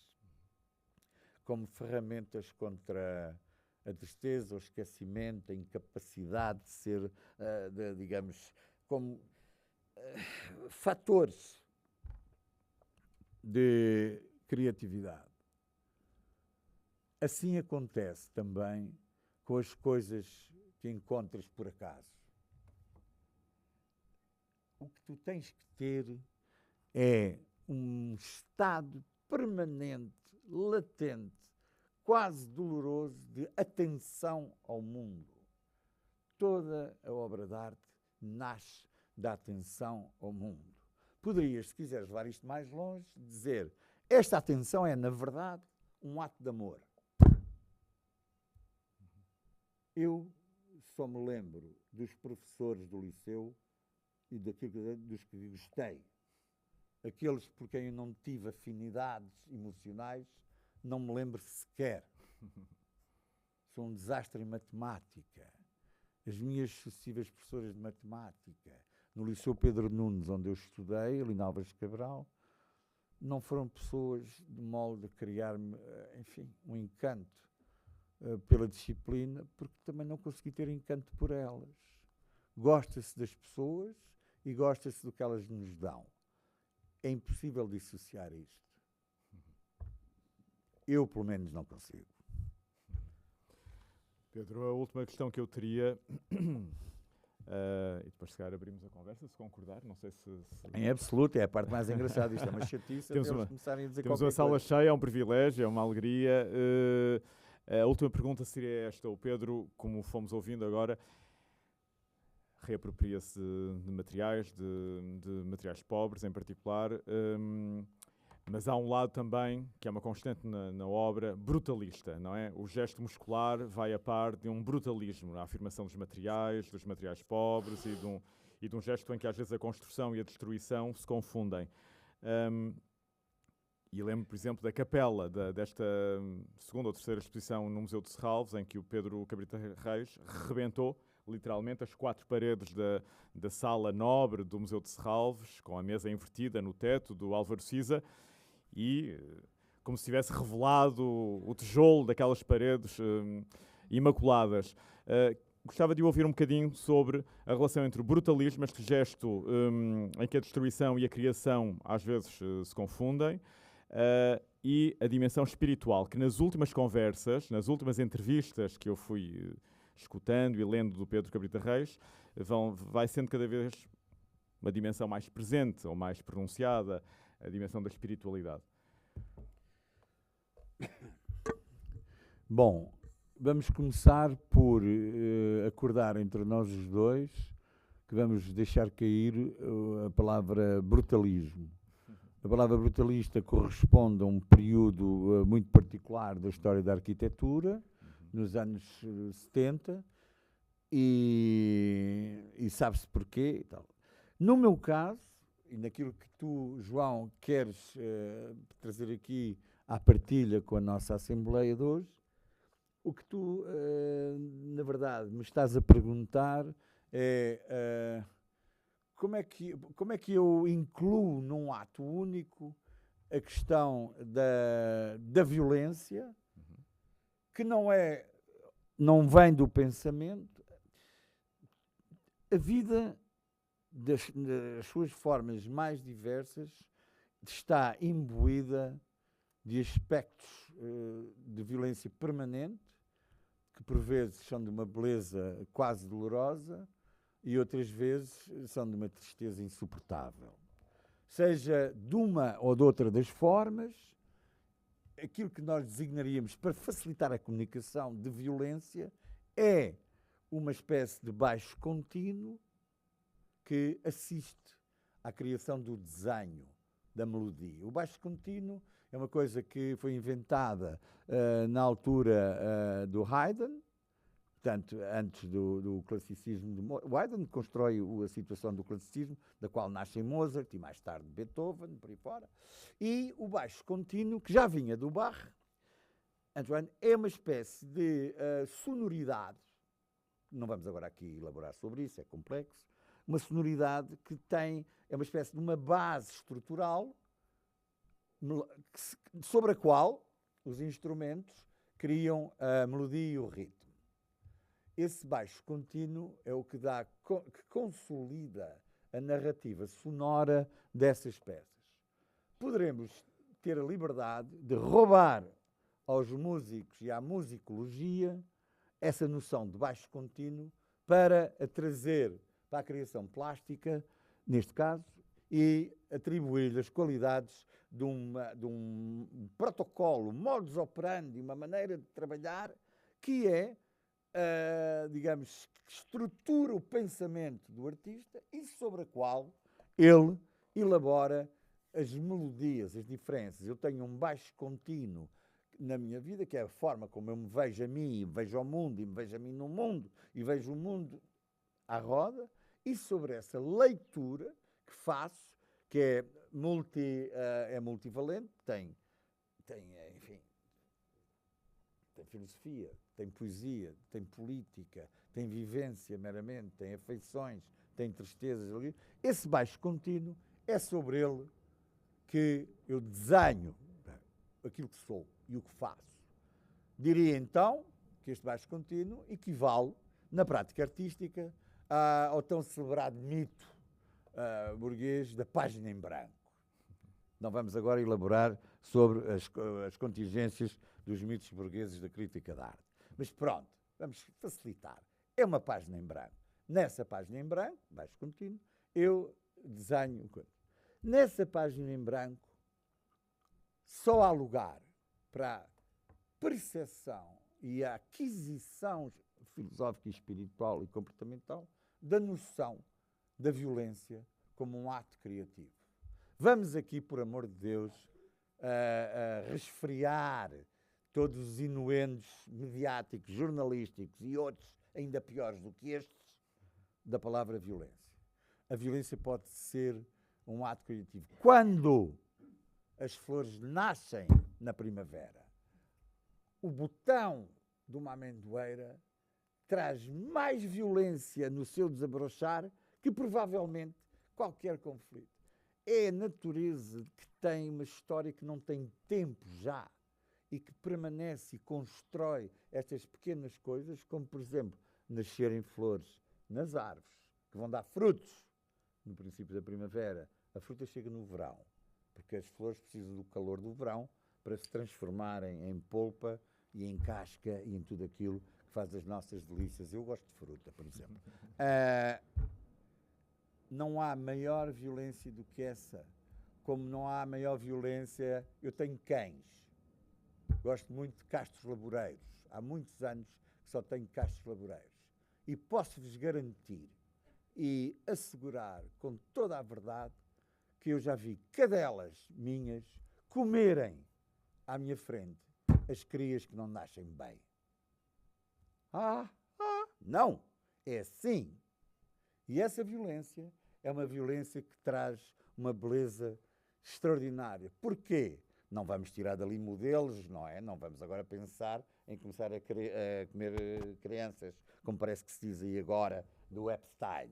como ferramentas contra a tristeza, o esquecimento, a incapacidade de ser, como fatores de criatividade. Assim acontece também com as coisas que encontras por acaso. O que tu tens que ter é um estado permanente, latente, quase doloroso de atenção ao mundo. Toda a obra de arte nasce da atenção ao mundo. Poderias, se quiseres levar isto mais longe, dizer: esta atenção é, na verdade, um ato de amor. Eu só me lembro dos professores do liceu e dos que gostei. Aqueles por quem eu não tive afinidades emocionais, não me lembro sequer. Sou um desastre em matemática. As minhas sucessivas professoras de matemática, no Liceu Pedro Nunes, onde eu estudei, ali na Álvares de Cabral, não foram pessoas de modo a criar-me, enfim, um encanto pela disciplina, porque também não consegui ter encanto por elas. Gosta-se das pessoas e gosta-se do que elas nos dão. É impossível dissociar isto. Eu, pelo menos, não consigo. Pedro, a última questão que eu teria, e depois se calhar abrimos a conversa, se concordar, não sei se... Em absoluto, é a parte mais engraçada, isto é uma chatice, até eles começarem a dizer temos uma sala cheia, é um privilégio, é uma alegria. A última pergunta seria esta: o Pedro, como fomos ouvindo agora, reapropria-se de materiais, de materiais pobres em particular. Mas há um lado também, que é uma constante na obra, brutalista, não é? O gesto muscular vai a par de um brutalismo, a afirmação dos materiais pobres e de um gesto em que às vezes a construção e a destruição se confundem. E lembro, por exemplo, da capela desta segunda ou terceira exposição no Museu de Serralves, em que o Pedro Cabrita Reis rebentou literalmente as 4 paredes da sala nobre do Museu de Serralves, com a mesa invertida no teto do Álvaro Siza, e como se tivesse revelado o tijolo daquelas paredes imaculadas. Gostava de ouvir um bocadinho sobre a relação entre o brutalismo, este gesto em que a destruição e a criação às vezes se confundem, e a dimensão espiritual, que nas últimas conversas, nas últimas entrevistas que eu fui escutando e lendo do Pedro Cabrita Reis, vai sendo cada vez uma dimensão mais presente ou mais pronunciada, a dimensão da espiritualidade. Bom, vamos começar por acordar entre nós os dois que vamos deixar cair a palavra brutalismo. A palavra brutalista corresponde a um período muito particular da história da arquitetura, nos anos 70, e sabe-se porquê e tal. No meu caso, e naquilo que tu, João, queres trazer aqui à partilha com a nossa Assembleia de hoje, o que tu, na verdade, me estás a perguntar é como é que eu incluo num ato único a questão da violência, que não vem do pensamento. A vida, das suas formas mais diversas, está imbuída de aspectos de violência permanente, que por vezes são de uma beleza quase dolorosa e outras vezes são de uma tristeza insuportável. Seja de uma ou de outra das formas, aquilo que nós designaríamos para facilitar a comunicação de violência é uma espécie de baixo contínuo que assiste à criação do desenho, da melodia. O baixo contínuo é uma coisa que foi inventada na altura do Haydn, portanto, antes do classicismo. O Haydn constrói a situação do classicismo, da qual nascem Mozart e mais tarde Beethoven, por aí fora. E o baixo contínuo, que já vinha do Bach, Antoine, é uma espécie de sonoridade, não vamos agora aqui elaborar sobre isso, é complexo, uma sonoridade que é uma espécie de uma base estrutural sobre a qual os instrumentos criam a melodia e o ritmo. Esse baixo contínuo é o que consolida a narrativa sonora dessas peças. Poderemos ter a liberdade de roubar aos músicos e à musicologia essa noção de baixo contínuo para a trazer para a criação plástica, neste caso, e atribuir-lhe as qualidades de um protocolo, modus operandi, uma maneira de trabalhar que é, digamos, que estrutura o pensamento do artista e sobre a qual ele elabora as melodias, as diferenças. Eu tenho um baixo contínuo na minha vida, que é a forma como eu me vejo a mim, vejo ao mundo, e me vejo a mim no mundo, e vejo o mundo à roda, e sobre essa leitura que faço, que é multivalente, enfim, tem filosofia, tem poesia, tem política, tem vivência meramente, tem afeições, tem tristezas. Esse baixo contínuo é sobre ele que eu desenho aquilo que sou e o que faço. Diria então que este baixo contínuo equivale, na prática artística, ao tão celebrado mito burguês da página em branco. Não vamos agora elaborar sobre as contingências dos mitos burgueses da crítica da arte. Mas pronto, vamos facilitar. É uma página em branco. Nessa página em branco, baixo contínuo, eu desenho. Nessa página em branco, só há lugar para a percepção e a aquisição filosófica, espiritual e comportamental da noção da violência como um ato criativo. Vamos aqui, por amor de Deus, a resfriar todos os inuendos mediáticos, jornalísticos e outros ainda piores do que estes, da palavra violência. A violência pode ser um ato criativo. Quando as flores nascem na primavera, o botão de uma amendoeira traz mais violência no seu desabrochar que provavelmente qualquer conflito. É a natureza que tem uma história que não tem tempo já e que permanece e constrói estas pequenas coisas, como, por exemplo, nascerem flores nas árvores, que vão dar frutos no princípio da primavera. A fruta chega no verão, porque as flores precisam do calor do verão para se transformarem em polpa e em casca e em tudo aquilo que faz as nossas delícias. Eu gosto de fruta, por exemplo. Não há maior violência do que essa. Como não há maior violência... Eu tenho cães. Gosto muito de castros laboreiros. Há muitos anos que só tenho castros laboreiros. E posso-vos garantir e assegurar com toda a verdade que eu já vi cadelas minhas comerem à minha frente as crias que não nascem bem. Não! É assim. E essa violência é uma violência que traz uma beleza extraordinária. Porquê? Não vamos tirar dali modelos, não é? Não vamos agora pensar em começar a comer crianças, como parece que se diz aí agora, do Epstein.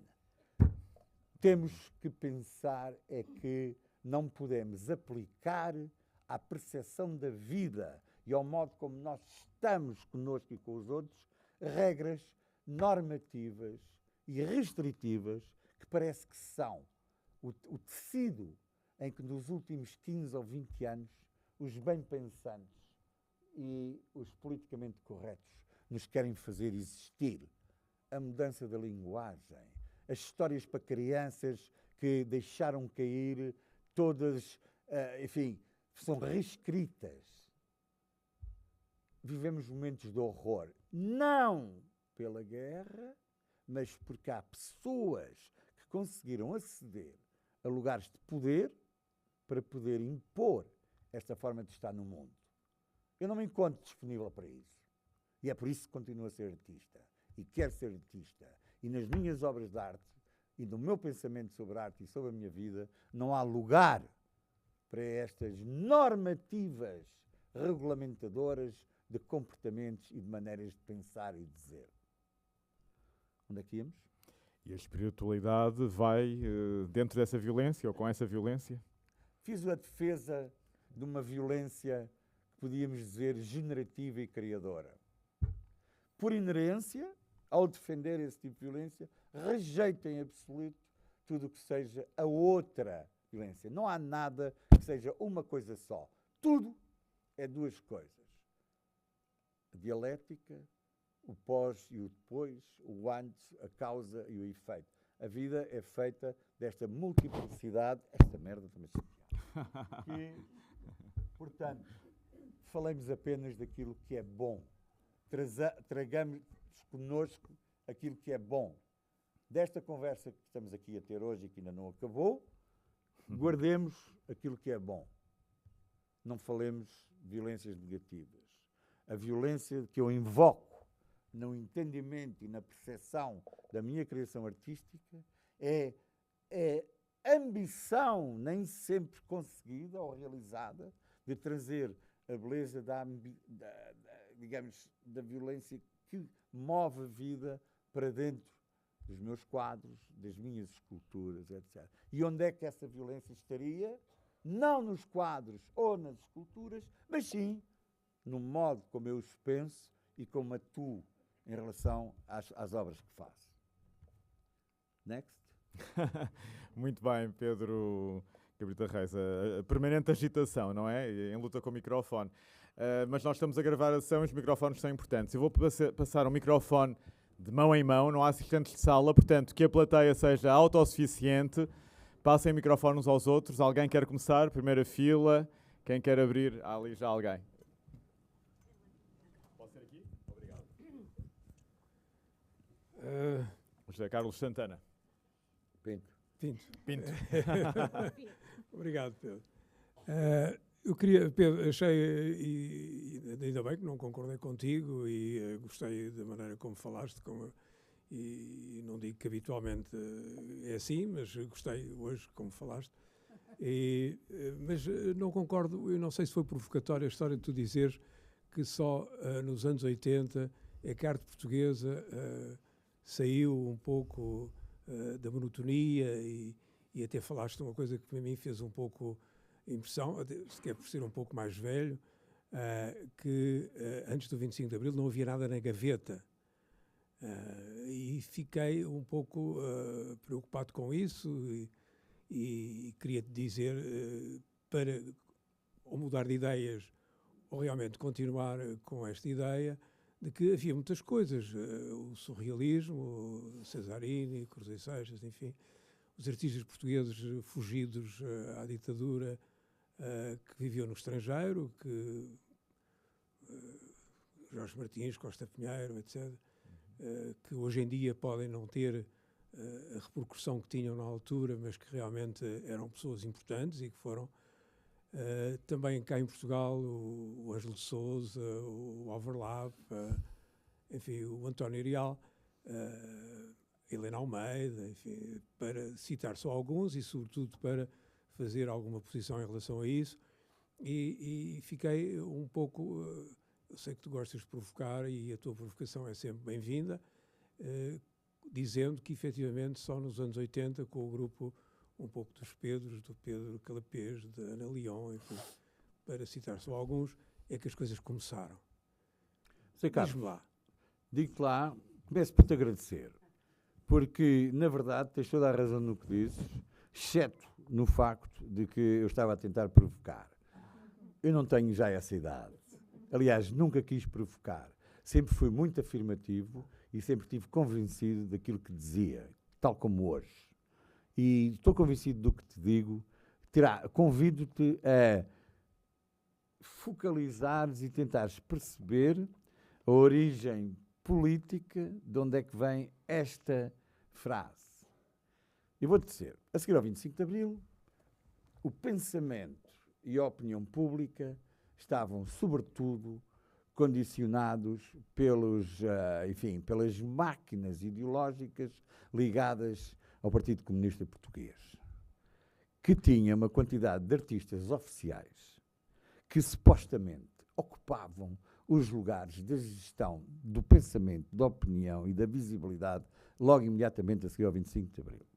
Temos que pensar é que não podemos aplicar à percepção da vida e ao modo como nós estamos connosco e com os outros regras normativas e restritivas que parece que são o tecido em que nos últimos 15 ou 20 anos os bem-pensantes e os politicamente corretos nos querem fazer existir. A mudança da linguagem, as histórias para crianças que deixaram cair todas, enfim, são reescritas. Vivemos momentos de horror, não pela guerra, mas porque há pessoas que conseguiram aceder a lugares de poder para poder impor esta forma de estar no mundo. Eu não me encontro disponível para isso. E é por isso que continuo a ser artista. E quero ser artista. E nas minhas obras de arte, e no meu pensamento sobre arte e sobre a minha vida, não há lugar para estas normativas regulamentadoras de comportamentos e de maneiras de pensar e dizer. Onde é que íamos? E a espiritualidade vai dentro dessa violência ou com essa violência? Fiz a defesa de uma violência que podíamos dizer generativa e criadora. Por inerência, ao defender esse tipo de violência, rejeito em absoluto tudo o que seja a outra violência. Não há nada que seja uma coisa só. Tudo é duas coisas. A dialética, o pós e o depois, o antes, a causa e o efeito. A vida é feita desta multiplicidade. Esta merda também se que, portanto, falemos apenas daquilo que é bom. Tragamos connosco aquilo que é bom. Desta conversa que estamos aqui a ter hoje e que ainda não acabou, guardemos aquilo que é bom. Não falemos de violências negativas. A violência que eu invoco no entendimento e na percepção da minha criação artística é ambição, nem sempre conseguida ou realizada, de trazer a beleza digamos, da violência que move a vida para dentro dos meus quadros, das minhas esculturas, etc. E onde é que essa violência estaria? Não nos quadros ou nas esculturas, mas sim no modo como eu os penso e como atuo em relação às obras que faço. Next. Muito bem, Pedro Cabrita Reis. A permanente agitação, não é? Em luta com o microfone. Mas nós estamos a gravar a sessão e os microfones são importantes. Eu vou passar um microfone de mão em mão, não há assistentes de sala, portanto, que a plateia seja autossuficiente. Passem o microfone uns aos outros. Alguém quer começar? Primeira fila. Quem quer abrir? Há ali já alguém. Pode ser aqui? Obrigado. José Carlos Santana. Pinto. Pinto. Obrigado, Pedro. Eu queria, Pedro, achei, e ainda bem que não concordei contigo e gostei da maneira como falaste, e não digo que habitualmente é assim, mas gostei hoje como falaste. Mas não concordo, eu não sei se foi provocatória a história de tu dizeres que só nos anos 80 é que a arte portuguesa saiu um pouco da monotonia e até falaste uma coisa que para mim fez um pouco impressão, se quer por ser um pouco mais velho, que antes do 25 de Abril não havia nada na gaveta. E fiquei um pouco preocupado com isso e queria-te dizer para ou mudar de ideias ou realmente continuar com esta ideia de que havia muitas coisas, o surrealismo, o Cesarini, Cruz e Seixas, enfim, os artistas portugueses fugidos à ditadura, que viviam no estrangeiro, que Jorge Martins, Costa Pinheiro, etc., que hoje em dia podem não ter a repercussão que tinham na altura, mas que realmente eram pessoas importantes e que foram. Também cá em Portugal, o Ângelo de Sousa, o Overlap, enfim, o António Real, Helena Almeida, enfim, para citar só alguns e, sobretudo, para fazer alguma posição em relação a isso. E fiquei um pouco... eu sei que tu gostas de provocar e a tua provocação é sempre bem-vinda, dizendo que, efetivamente, só nos anos 80, com o grupo um pouco dos Pedros, do Pedro Calapés, da Ana Leon, enfim, para citar só alguns, é que as coisas começaram. Diz-me lá. Digo-te lá, começo por te agradecer, porque, na verdade, tens toda a razão no que dizes, exceto no facto de que eu estava a tentar provocar. Eu não tenho já essa idade. Aliás, nunca quis provocar. Sempre fui muito afirmativo e sempre estive convencido daquilo que dizia, tal como hoje. E estou convencido do que te digo. Convido-te a focalizares e tentares perceber a origem política de onde é que vem esta frase. Eu vou-te dizer, a seguir ao 25 de Abril, o pensamento e a opinião pública estavam, sobretudo, condicionados pelas máquinas ideológicas ligadas ao Partido Comunista Português, que tinha uma quantidade de artistas oficiais que supostamente ocupavam os lugares da gestão do pensamento, da opinião e da visibilidade logo imediatamente a seguir ao 25 de Abril.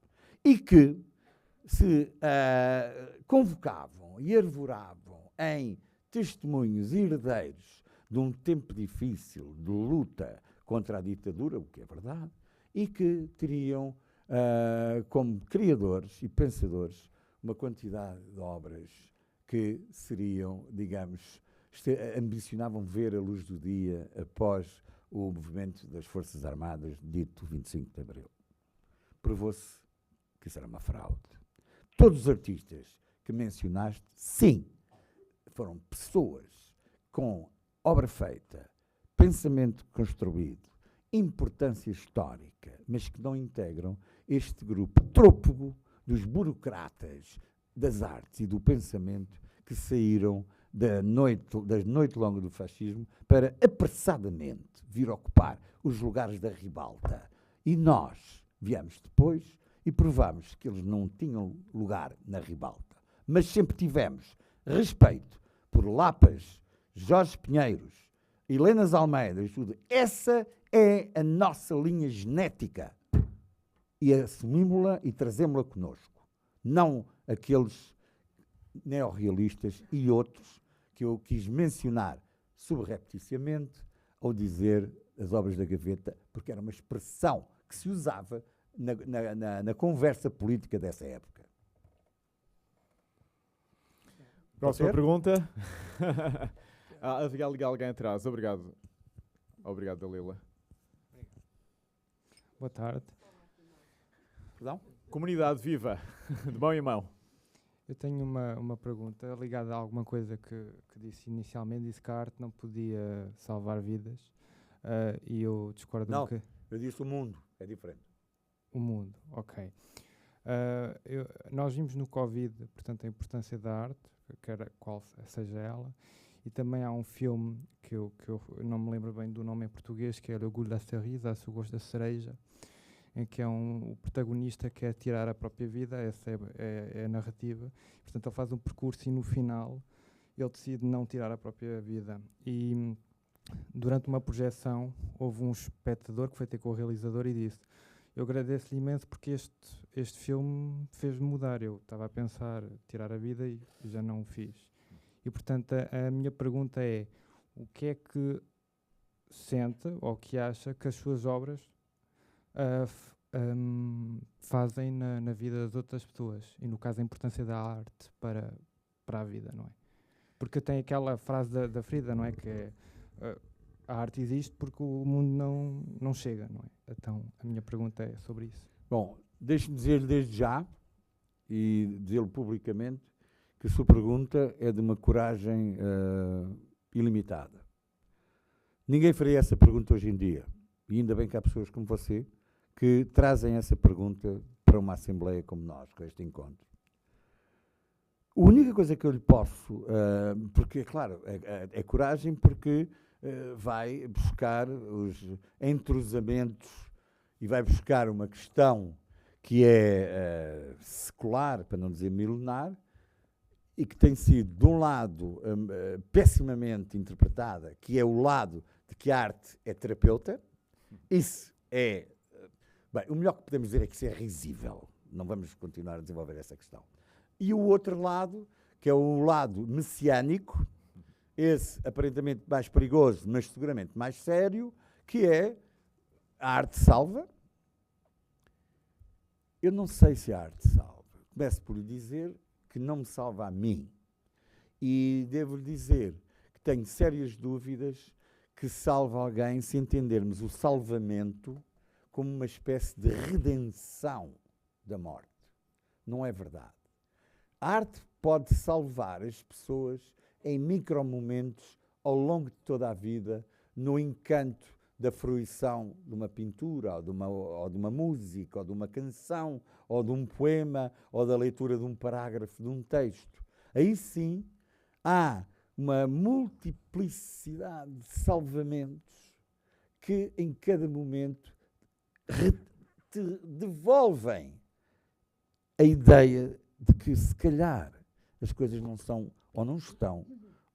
E que se convocavam e arvoravam em testemunhos e herdeiros de um tempo difícil de luta contra a ditadura, o que é verdade, e que teriam como criadores e pensadores uma quantidade de obras que seriam, digamos, ambicionavam ver a luz do dia após o movimento das Forças Armadas dito 25 de Abril. Provou-se que isso era uma fraude. Todos os artistas que mencionaste, sim, foram pessoas com obra feita, pensamento construído, importância histórica, mas que não integram este grupo trôpego dos burocratas das artes e do pensamento que saíram da noite longa do fascismo para apressadamente vir ocupar os lugares da ribalta. E nós viemos depois e provámos que eles não tinham lugar na ribalta. Mas sempre tivemos respeito por Lapas, Jorge Pinheiros, Helenas Almeida e tudo. Essa é a nossa linha genética. E assumimos-la e trazemos-la connosco. Não aqueles neorrealistas e outros que eu quis mencionar subrepticiamente ao dizer as obras da gaveta, porque era uma expressão que se usava na conversa política dessa época. Próxima pergunta. Havia alguém atrás. Obrigado. Obrigado, Dalila. Boa tarde. Perdão? Comunidade viva, de mão em mão. Eu tenho uma pergunta ligada a alguma coisa que disse inicialmente. Disse que a arte não podia salvar vidas. E eu discordo Não, um bocadinho. eu disse o mundo, é diferente. O mundo, ok. Nós vimos no Covid, portanto, a importância da arte, quer qual seja ela, e também há um filme que eu não me lembro bem do nome em português, que é Le Goût de la Cerise, o gosto da cereja, em que o protagonista quer tirar a própria vida, essa é a narrativa. Portanto, ele faz um percurso e no final ele decide não tirar a própria vida. E durante uma projeção houve um espectador que foi ter com o realizador e disse: eu agradeço-lhe imenso porque este filme fez-me mudar. Eu estava a pensar tirar a vida e já não o fiz. E, portanto, a minha pergunta é: o que é que sente ou que acha que as suas obras fazem na vida das outras pessoas? E, no caso, a importância da arte para a vida, não é? Porque tem aquela frase da Frida, não é? Que é, a arte existe porque o mundo não chega, não é? Então, a minha pergunta é sobre isso. Bom, deixe-me dizer desde já, e dizê-lo publicamente, que a sua pergunta é de uma coragem ilimitada. Ninguém faria essa pergunta hoje em dia. E ainda bem que há pessoas como você que trazem essa pergunta para uma assembleia como nós, com este encontro. A única coisa que eu lhe posso, porque, é claro, é coragem porque vai buscar os entrosamentos e vai buscar uma questão que é secular, para não dizer milenar, e que tem sido, de um lado, pessimamente interpretada, que é o lado de que a arte é terapeuta. Isso é... Bem, o melhor que podemos dizer é que isso é risível. Não vamos continuar a desenvolver essa questão. E o outro lado, que é o lado messiânico, esse aparentemente mais perigoso, mas seguramente mais sério, que é a arte salva. Eu não sei se a arte salva. Começo por lhe dizer que não me salva a mim. E devo-lhe dizer que tenho sérias dúvidas que salva alguém se entendermos o salvamento como uma espécie de redenção da morte. Não é verdade. A arte pode salvar as pessoas em micromomentos ao longo de toda a vida, no encanto da fruição de uma pintura, ou de uma música, ou de uma canção, ou de um poema, ou da leitura de um parágrafo de um texto. Aí sim há uma multiplicidade de salvamentos que em cada momento te devolvem a ideia de que se calhar as coisas não são, ou não estão,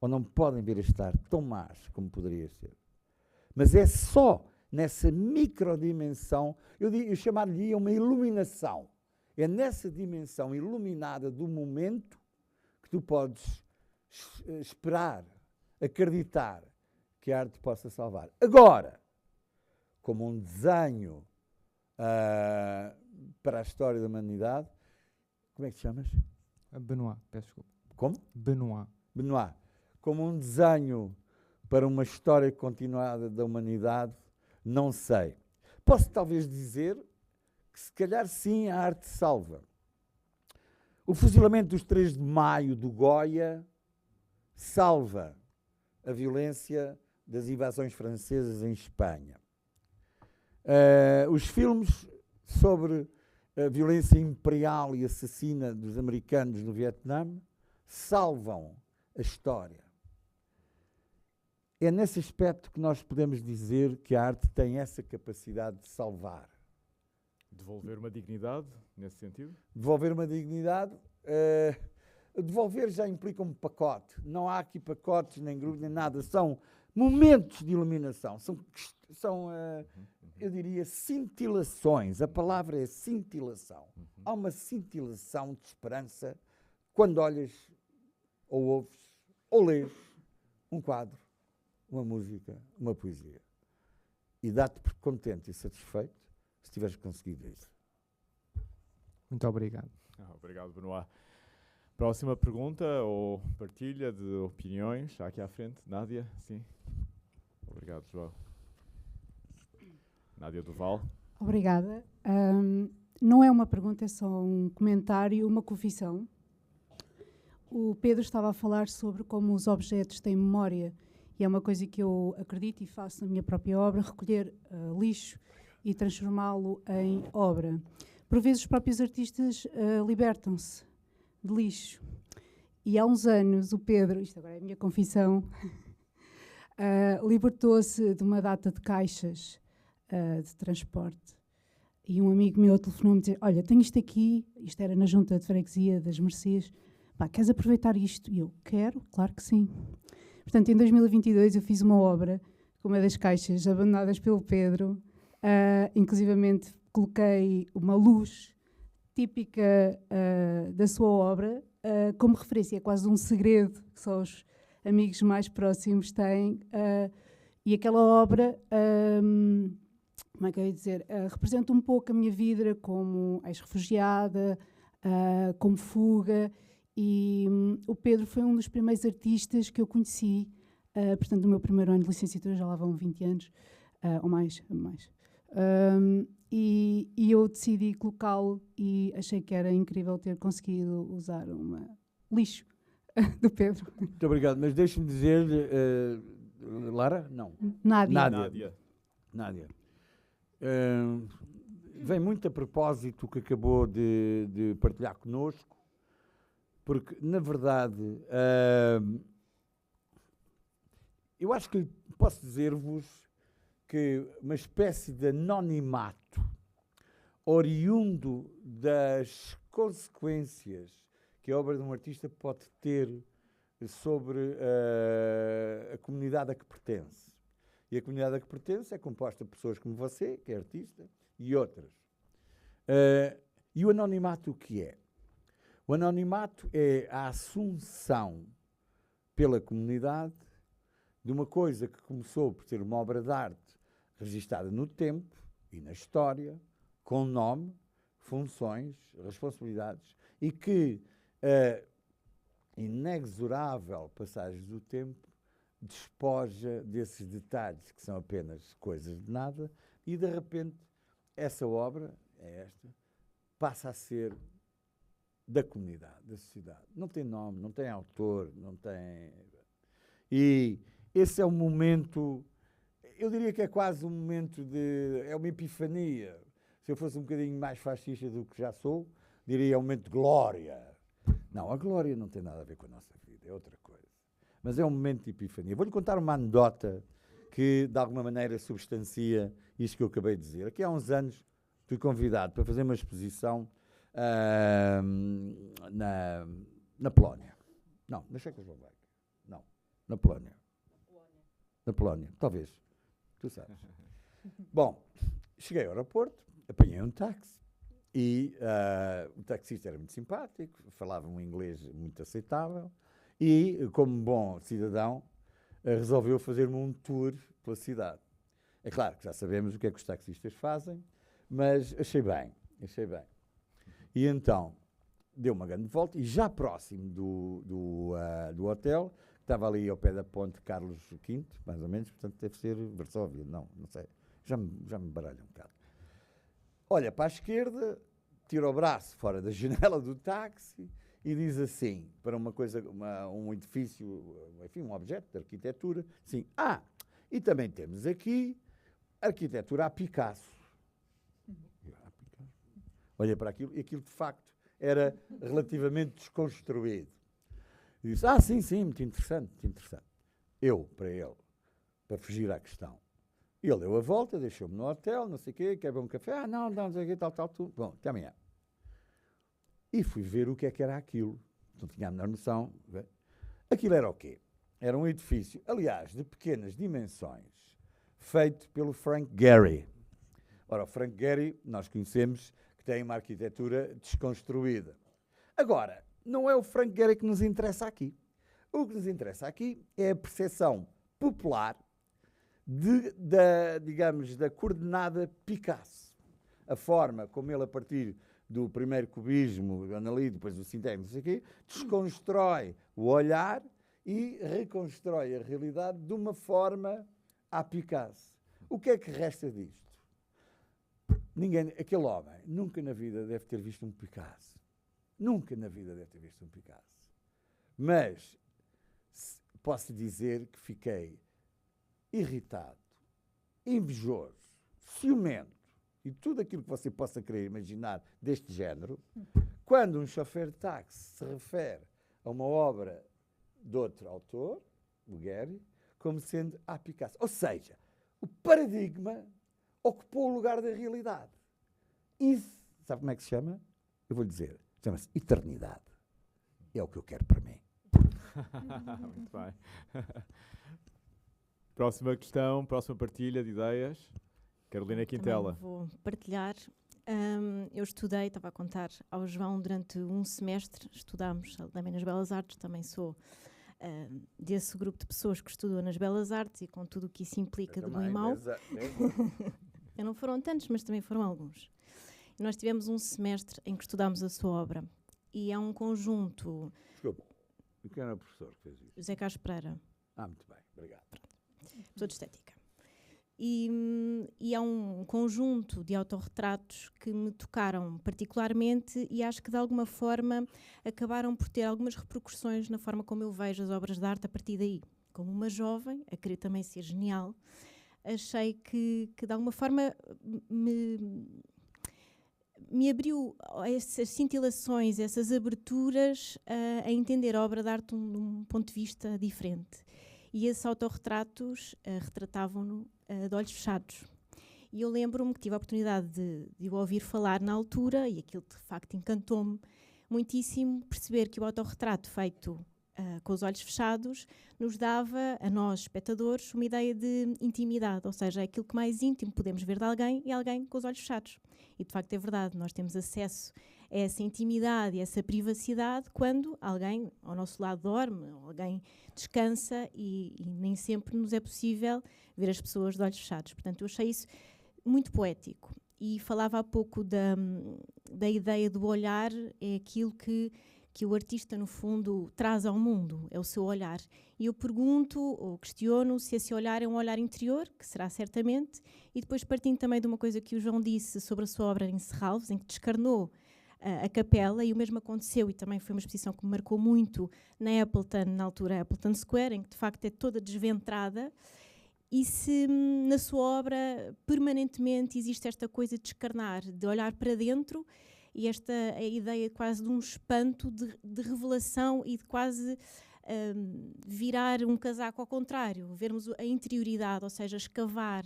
ou não podem vir a estar tão más como poderia ser. Mas é só nessa microdimensão, eu chamar-lhe uma iluminação. É nessa dimensão iluminada do momento que tu podes esperar, acreditar que a arte possa salvar. Agora, como um desenho para a história da humanidade, como é que te chamas? Benoit, peço desculpa. Como? Benoit. Benoit. Como um desenho para uma história continuada da humanidade, não sei. Posso talvez dizer que se calhar sim a arte salva. O fuzilamento dos 3 de maio do Goya salva a violência das invasões francesas em Espanha. Os filmes sobre a violência imperial e assassina dos americanos no Vietnã salvam a história. É nesse aspecto que nós podemos dizer que a arte tem essa capacidade de salvar. Devolver uma dignidade, nesse sentido? Devolver uma dignidade. Devolver já implica um pacote. Não há aqui pacotes, nem grupos, nem nada. São momentos de iluminação. São eu diria, cintilações. A palavra é cintilação. Há uma cintilação de esperança quando olhas, ou ouves, ou lês um quadro, uma música, uma poesia. E dá-te por contente e satisfeito se tiveres conseguido isso. Muito obrigado. Obrigado, Benoit. Próxima pergunta ou partilha de opiniões. Já aqui à frente. Nádia, sim. Obrigado, João. Nádia Duval. Obrigada. Não é uma pergunta, é só um comentário, uma confissão. O Pedro estava a falar sobre como os objetos têm memória, e é uma coisa que eu acredito e faço na minha própria obra, recolher lixo e transformá-lo em obra. por vezes os próprios artistas libertam-se de lixo. E há uns anos o Pedro, isto agora é a minha confissão, libertou-se de uma data de caixas de transporte. E um amigo meu telefonou-me e disse: olha, tenho isto aqui, isto era na junta de freguesia das Mercês, pá, queres aproveitar isto? E eu, quero, claro que sim. Portanto, em 2022 eu fiz uma obra com uma das caixas abandonadas pelo Pedro, inclusivamente coloquei uma luz típica da sua obra como referência, é quase um segredo que só os amigos mais próximos têm, e aquela obra, como é que eu ia dizer, representa um pouco a minha vida como ex-refugiada, como fuga, e o Pedro foi um dos primeiros artistas que eu conheci, portanto, no meu primeiro ano de licenciatura, já lá vão 20 anos, ou mais. E eu decidi colocá-lo e achei que era incrível ter conseguido usar uma lixo do Pedro. Muito obrigado, mas deixe-me dizer, Lara? Não. Nádia. Nádia. Vem muito a propósito o que acabou de partilhar connosco, porque, na verdade, eu acho que posso dizer-vos que uma espécie de anonimato oriundo das consequências que a obra de um artista pode ter sobre a comunidade a que pertence. E a comunidade a que pertence é composta por pessoas como você, que é artista, e outras. E o anonimato o que é? O anonimato é a assunção pela comunidade de uma coisa que começou por ser uma obra de arte registada no tempo e na história, com nome, funções, responsabilidades, e que inexorável passagem do tempo despoja desses detalhes que são apenas coisas de nada e, de repente, essa obra, passa a ser da comunidade, da sociedade. Não tem nome, não tem autor, não tem... E esse é um momento, eu diria que é quase um momento é uma epifania. Se eu fosse um bocadinho mais fascista do que já sou, diria um momento de glória. Não, a glória não tem nada a ver com a nossa vida, é outra coisa. Mas é um momento de epifania. Vou-lhe contar uma anedota que, de alguma maneira, substancia isto que eu acabei de dizer. Aqui há uns anos fui convidado para fazer uma exposição na Polónia. Não, na Checoslováquia. Não, na Polónia. Na Polónia, talvez. Tu sabes. Bom, cheguei ao aeroporto, apanhei um táxi e o taxista era muito simpático, falava um inglês muito aceitável e, como bom cidadão, resolveu fazer-me um tour pela cidade. É claro que já sabemos o que é que os taxistas fazem, mas achei bem. E então, deu uma grande volta e já próximo do hotel, que estava ali ao pé da ponte Carlos V, mais ou menos, portanto deve ser Varsóvia, não sei, já me baralha um bocado. Olha para a esquerda, tira o braço fora da janela do táxi e diz assim, para uma coisa, um edifício, enfim, um objeto de arquitetura, assim, e também temos aqui arquitetura a Picasso. Olha para aquilo, e aquilo de facto era relativamente desconstruído. E disse, sim, muito interessante. Eu, para ele, para fugir à questão. Ele deu a volta, deixou-me no hotel, não sei o quê, quer beber um café? Não sei o quê, tal, tudo. Bom, até amanhã. E fui ver o que era aquilo. Não tinha a menor noção. Aquilo era o quê? Era um edifício, aliás, de pequenas dimensões, feito pelo Frank Gehry. Ora, o Frank Gehry, nós conhecemos que tem uma arquitetura desconstruída. Agora, não é o Frank Gehry que nos interessa aqui. O que nos interessa aqui é a percepção popular da coordenada Picasso. A forma como ele, a partir do primeiro cubismo, ali, depois do sintético, não sei o quê, desconstrói o olhar e reconstrói a realidade de uma forma a Picasso. O que é que resta disto? Aquele homem nunca na vida deve ter visto um Picasso. Nunca na vida deve ter visto um Picasso. Mas posso dizer que fiquei irritado, invejoso, ciumento e tudo aquilo que você possa querer imaginar deste género, quando um chofer de táxi se refere a uma obra de outro autor, o Gehry, como sendo a Picasso. Ou seja, o paradigma ocupou o lugar da realidade. Isso, sabe como é que se chama? Eu vou-lhe dizer, chama-se eternidade. É o que eu quero para mim. Muito bem. Próxima questão, próxima partilha de ideias. Carolina Quintela. Também vou partilhar. Eu estudei, estava a contar ao João, durante um semestre, estudámos também nas Belas Artes, também sou desse grupo de pessoas que estudam nas Belas Artes e com tudo o que isso implica de bom e mau. Não foram tantos, mas também foram alguns. E nós tivemos um semestre em que estudámos a sua obra. E é um conjunto... Desculpa, e quem era o professor que fez isso? José Carlos Pereira. Muito bem, obrigado. Professor de Estética. E é um conjunto de autorretratos que me tocaram particularmente e acho que de alguma forma acabaram por ter algumas repercussões na forma como eu vejo as obras de arte a partir daí. Como uma jovem, a querer também ser genial, achei que de alguma forma me abriu essas cintilações, essas aberturas a entender a obra de arte de um ponto de vista diferente. E esses autorretratos retratavam-no de olhos fechados. E eu lembro-me que tive a oportunidade de o ouvir falar na altura, e aquilo de facto encantou-me muitíssimo, perceber que o autorretrato feito com os olhos fechados nos dava, a nós, espectadores, uma ideia de intimidade, ou seja, é aquilo que mais íntimo podemos ver de alguém e alguém com os olhos fechados. E de facto é verdade, nós temos acesso a essa intimidade e essa privacidade quando alguém ao nosso lado dorme, ou alguém descansa e nem sempre nos é possível ver as pessoas de olhos fechados. Portanto, eu achei isso muito poético. E falava há pouco da ideia do olhar, é aquilo que o artista, no fundo, traz ao mundo, é o seu olhar. E eu pergunto, ou questiono, se esse olhar é um olhar interior, que será certamente, e depois partindo também de uma coisa que o João disse sobre a sua obra em Serralves, em que descarnou a capela, e o mesmo aconteceu, e também foi uma exposição que me marcou muito na Appleton, na altura Appleton Square, em que de facto é toda desventrada, e se na sua obra permanentemente existe esta coisa de descarnar, de olhar para dentro, e esta a ideia quase de um espanto de revelação e de quase virar um casaco ao contrário, vermos a interioridade, ou seja, escavar,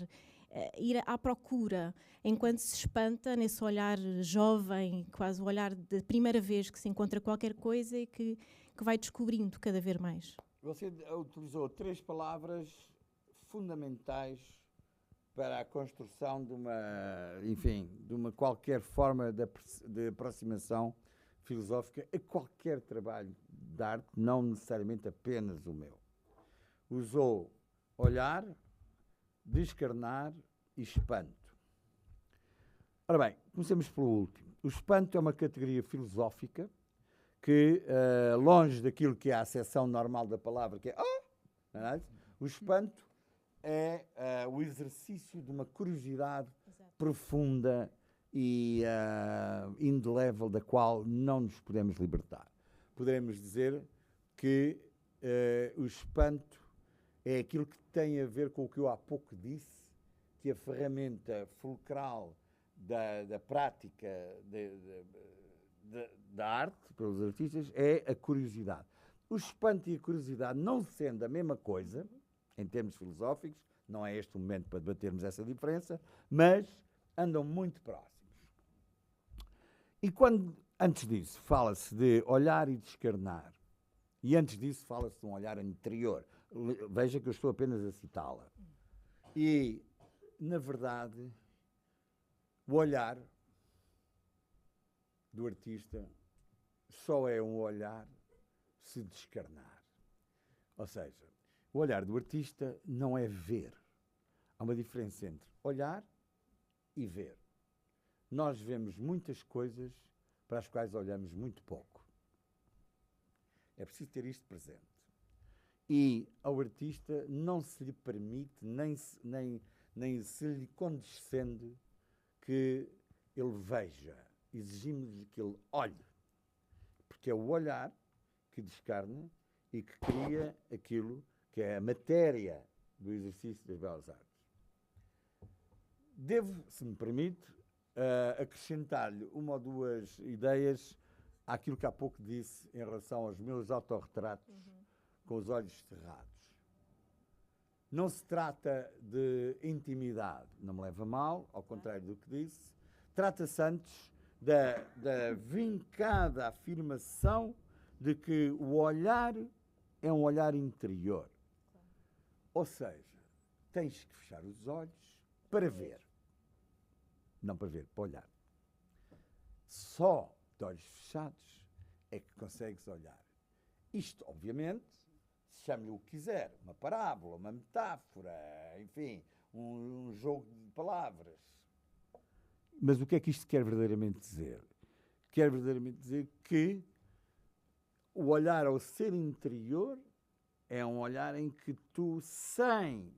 ir à procura, enquanto se espanta nesse olhar jovem, quase o olhar da primeira vez que se encontra qualquer coisa e que vai descobrindo cada vez mais. Você utilizou 3 palavras fundamentais para a construção de uma qualquer forma de aproximação filosófica a qualquer trabalho de arte, não necessariamente apenas o meu. Usou olhar, descarnar e espanto. Ora bem, comecemos pelo último. O espanto é uma categoria filosófica que, longe daquilo que é a acessão normal da palavra, que é o espanto é o exercício de uma curiosidade profunda e indelével da qual não nos podemos libertar. Poderemos dizer que o espanto é aquilo que tem a ver com o que eu há pouco disse, que a ferramenta fulcral da prática da arte pelos artistas é a curiosidade. O espanto e a curiosidade, não sendo a mesma coisa, em termos filosóficos, não é este o momento para debatermos essa diferença, mas andam muito próximos. E quando, antes disso, fala-se de olhar e descarnar, e antes disso fala-se de um olhar interior, veja que eu estou apenas a citá-la. E, na verdade, o olhar do artista só é um olhar se descarnar. Ou seja, o olhar do artista não é ver. Há uma diferença entre olhar e ver. Nós vemos muitas coisas para as quais olhamos muito pouco. É preciso ter isto presente. E ao artista não se lhe permite, nem se lhe condescende que ele veja. Exigimos-lhe que ele olhe. Porque é o olhar que descarna e que cria aquilo que é a matéria do exercício das belas artes. Devo, se me permite, acrescentar-lhe uma ou duas ideias àquilo que há pouco disse em relação aos meus autorretratos com os olhos cerrados. Não se trata de intimidade, não me leva a mal, ao contrário do que disse. Trata-se antes da vincada afirmação de que o olhar é um olhar interior. Ou seja, tens que fechar os olhos para ver. Não para ver, para olhar. Só de olhos fechados é que consegues olhar. Isto, obviamente, chame-lhe o que quiser, uma parábola, uma metáfora, enfim, um jogo de palavras. Mas o que é que isto quer verdadeiramente dizer? Quer verdadeiramente dizer que o olhar ao ser interior é um olhar em que tu, sem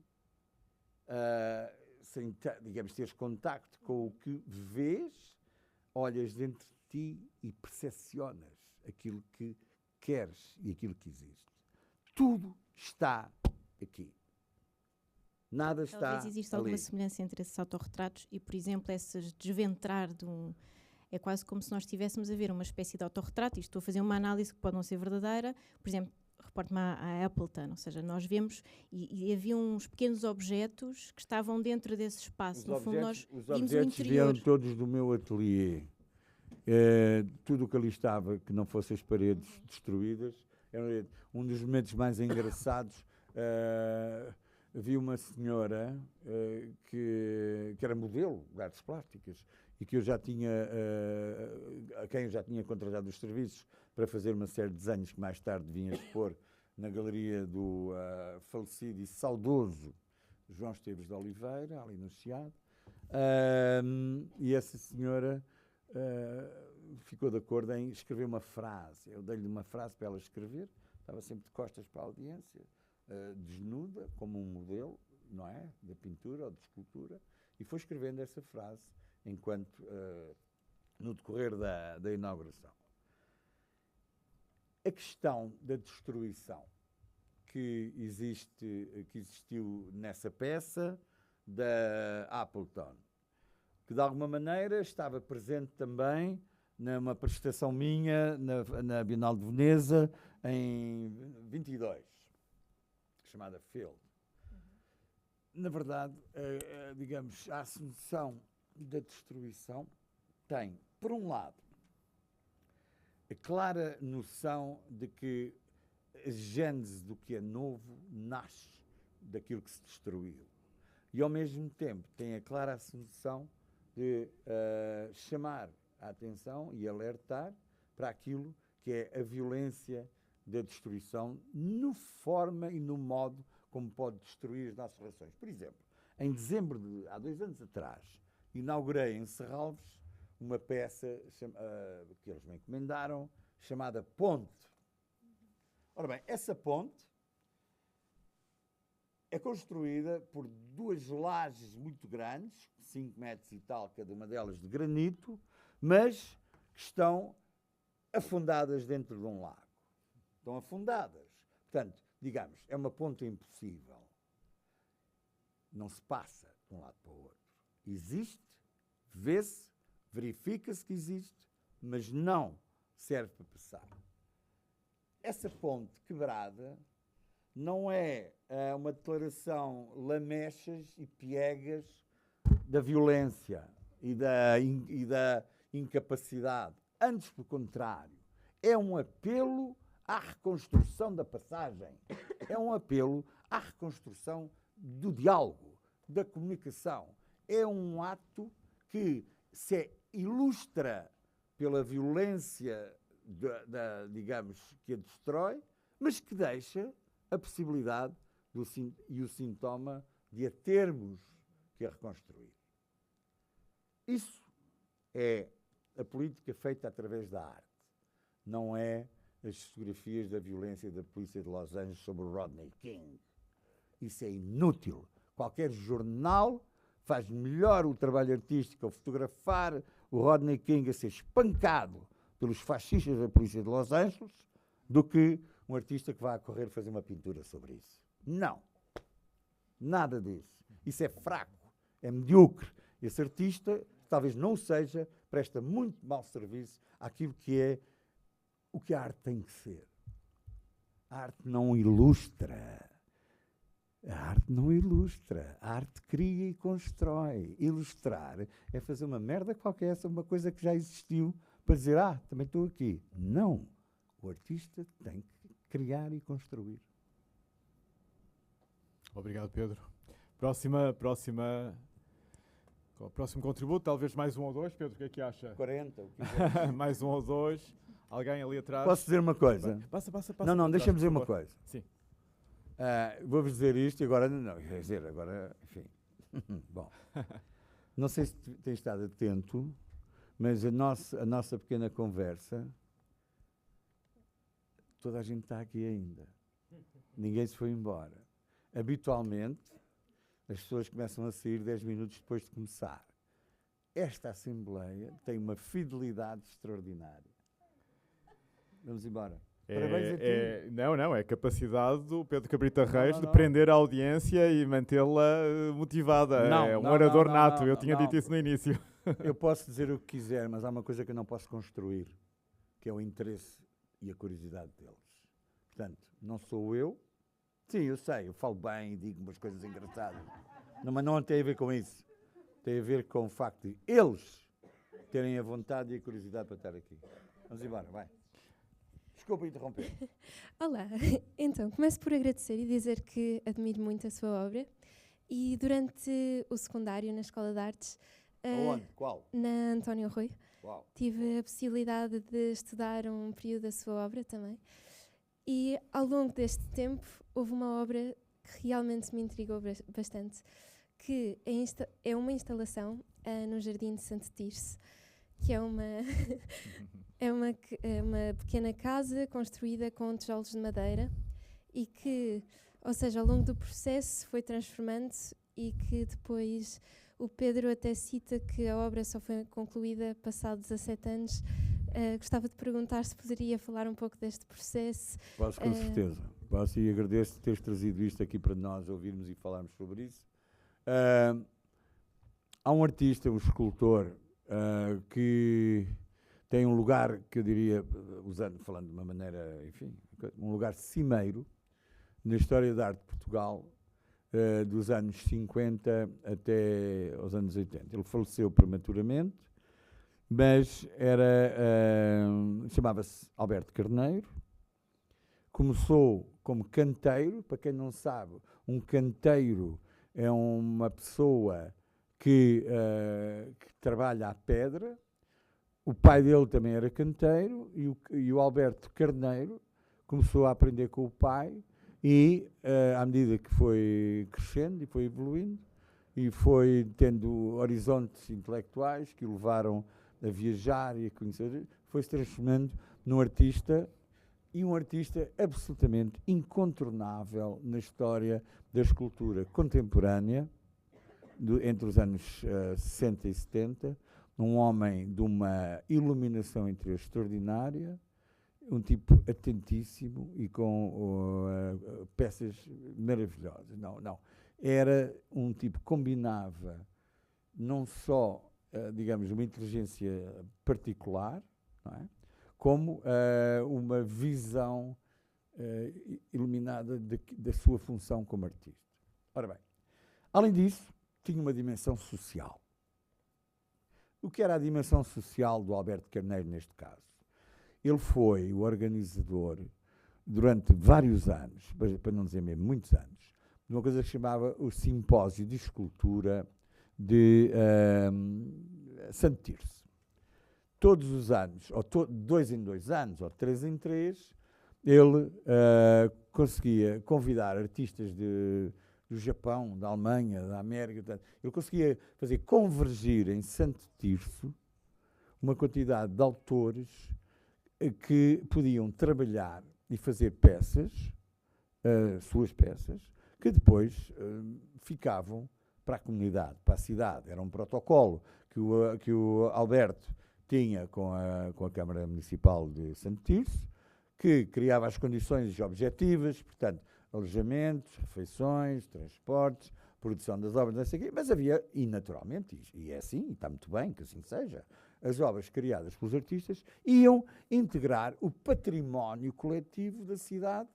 digamos, teres contacto com o que vês, olhas dentro de ti e percepcionas aquilo que queres e aquilo que existe. Tudo está aqui. Nada está Talvez exista ali. alguma semelhança entre esses autorretratos e, por exemplo, esses desventrar de um... É quase como se nós estivéssemos a ver uma espécie de autorretrato, e estou a fazer uma análise que pode não ser verdadeira. Por exemplo, reporto-me à Appleton, ou seja, nós vemos e havia uns pequenos objetos que estavam dentro desse espaço. No fundo, nós os vimos o objetos interior. vieram todos do meu ateliê. Tudo o que ali estava, que não fossem as paredes destruídas. Era um dos momentos mais engraçados. Havia uma senhora que era modelo de artes plásticas e que eu já tinha, a quem eu já tinha contratado os serviços para fazer uma série de desenhos que mais tarde vinha expor na galeria do falecido e saudoso João Esteves de Oliveira, ali no Chiado. E essa senhora ficou de acordo em escrever uma frase. Eu dei-lhe uma frase para ela escrever, estava sempre de costas para a audiência, desnuda, como um modelo, não é? Da pintura ou de escultura, e foi escrevendo essa frase enquanto no decorrer da inauguração. A questão da destruição que existiu nessa peça da Appleton, que de alguma maneira estava presente também numa prestação minha na Bienal de Veneza em 22, chamada Field. Na verdade, digamos, a assunção da destruição tem, por um lado, a clara noção de que a gênese do que é novo nasce daquilo que se destruiu. E, ao mesmo tempo, tem a clara assunção de chamar a atenção e alertar para aquilo que é a violência da destruição no forma e no modo como pode destruir as nossas relações. Por exemplo, em dezembro há 2 anos atrás, inaugurei em Serralves uma peça que eles me encomendaram, chamada Ponte. Ora bem, essa ponte é construída por 2 lajes muito grandes, 5 metros e tal, cada uma delas de granito, mas que estão afundadas dentro de um lago. Estão afundadas. Portanto, digamos, é uma ponte impossível. Não se passa de um lado para o outro. Existe, vê-se, verifica-se que existe, mas não serve para passar. Essa ponte quebrada não é uma declaração lamechas e piegas da violência e da incapacidade. Antes, pelo contrário, é um apelo à reconstrução da passagem. É um apelo à reconstrução do diálogo, da comunicação. É um ato que se ilustra pela violência, digamos, que a destrói, mas que deixa a possibilidade e o sintoma de a termos que a reconstruir. Isso é a política feita através da arte. Não é as fotografias da violência da polícia de Los Angeles sobre o Rodney King. Isso é inútil. Qualquer jornal faz melhor o trabalho artístico ao fotografar o Rodney King a ser espancado pelos fascistas da polícia de Los Angeles do que um artista que vai a correr fazer uma pintura sobre isso. Não. Nada disso. Isso é fraco, é medíocre. Esse artista talvez não o seja, presta muito mau serviço àquilo que é o que a arte tem que ser. A arte não ilustra. A arte não ilustra. A arte cria e constrói. Ilustrar é fazer uma merda qualquer sobre uma coisa que já existiu para dizer, também estou aqui. Não. O artista tem que criar e construir. Obrigado, Pedro. Próximo contributo, talvez mais um ou dois. Pedro, o que é que acha? 40, o que quiser. Mais um ou dois. Alguém ali atrás? Posso dizer uma coisa? Passa. Não, deixa-me dizer uma coisa. Sim. Vou-vos dizer isto e agora, não, quer dizer, agora, enfim. Bom, não sei se tens estado atento, mas a nossa pequena conversa, toda a gente está aqui ainda. Ninguém se foi embora. Habitualmente, as pessoas começam a sair 10 minutos depois de começar. Esta Assembleia tem uma fidelidade extraordinária. Vamos embora. Parabéns a ti. Não, é a capacidade do Pedro Cabrita Reis de prender a audiência e mantê-la motivada. É um orador nato, eu tinha dito isso no início. Eu posso dizer o que quiser, mas há uma coisa que eu não posso construir, que é o interesse e a curiosidade deles. Portanto, não sou eu. Sim, eu sei, eu falo bem e digo umas coisas engraçadas. Não, mas não tem a ver com isso. Tem a ver com o facto de eles terem a vontade e a curiosidade para estar aqui. Vamos embora, vai. Desculpa interromper. Olá, então começo por agradecer e dizer que admiro muito a sua obra e durante o secundário na Escola de Artes, Aonde? Qual? na António Rui, Uau. tive a possibilidade de estudar um período da sua obra também e ao longo deste tempo houve uma obra que realmente me intrigou bastante, que é uma instalação no Jardim de Santo Tirso, que é uma uma pequena casa construída com tijolos de madeira e que, ou seja, ao longo do processo foi transformando e que depois o Pedro até cita que a obra só foi concluída passados 17 anos. Gostava de perguntar se poderia falar um pouco deste processo. Posso, com certeza. Posso e agradeço teres trazido isto aqui para nós ouvirmos e falarmos sobre isso. Há um artista, um escultor, que tem um lugar que eu diria, falando de uma maneira, enfim, um lugar cimeiro na história da arte de Portugal, dos anos 50 até aos anos 80. Ele faleceu prematuramente, mas chamava-se Alberto Carneiro. Começou como canteiro. Para quem não sabe, um canteiro é uma pessoa que trabalha à pedra. O pai dele também era canteiro e o Alberto Carneiro começou a aprender com o pai e, à medida que foi crescendo e foi evoluindo e foi tendo horizontes intelectuais que o levaram a viajar e a conhecer, foi-se transformando num artista, e um artista absolutamente incontornável na história da escultura contemporânea, entre os anos 60 e 70, um homem de uma iluminação interior extraordinária, um tipo atentíssimo e com peças maravilhosas. Não. Era um tipo que combinava não só, digamos, uma inteligência particular, não é? Como uma visão iluminada da sua função como artista. Ora bem, além disso, tinha uma dimensão social. O que era a dimensão social do Alberto Carneiro neste caso? Ele foi o organizador, durante vários anos, para não dizer mesmo muitos anos, de uma coisa que se chamava o Simpósio de Escultura de Santo Tirso. Todos os anos, ou 2 em 2 anos, ou 3 em 3, ele conseguia convidar artistas do Japão, da Alemanha, da América. Ele conseguia fazer convergir em Santo Tirso uma quantidade de autores que podiam trabalhar e fazer peças, suas peças, que depois ficavam para a comunidade, para a cidade. Era um protocolo que o Alberto tinha com a Câmara Municipal de Santo Tirso, que criava as condições objetivas, portanto, alojamentos, refeições, transportes, produção das obras, não sei o quê, mas havia, e naturalmente, e é assim, e está muito bem que assim seja, as obras criadas pelos artistas iam integrar o património coletivo da cidade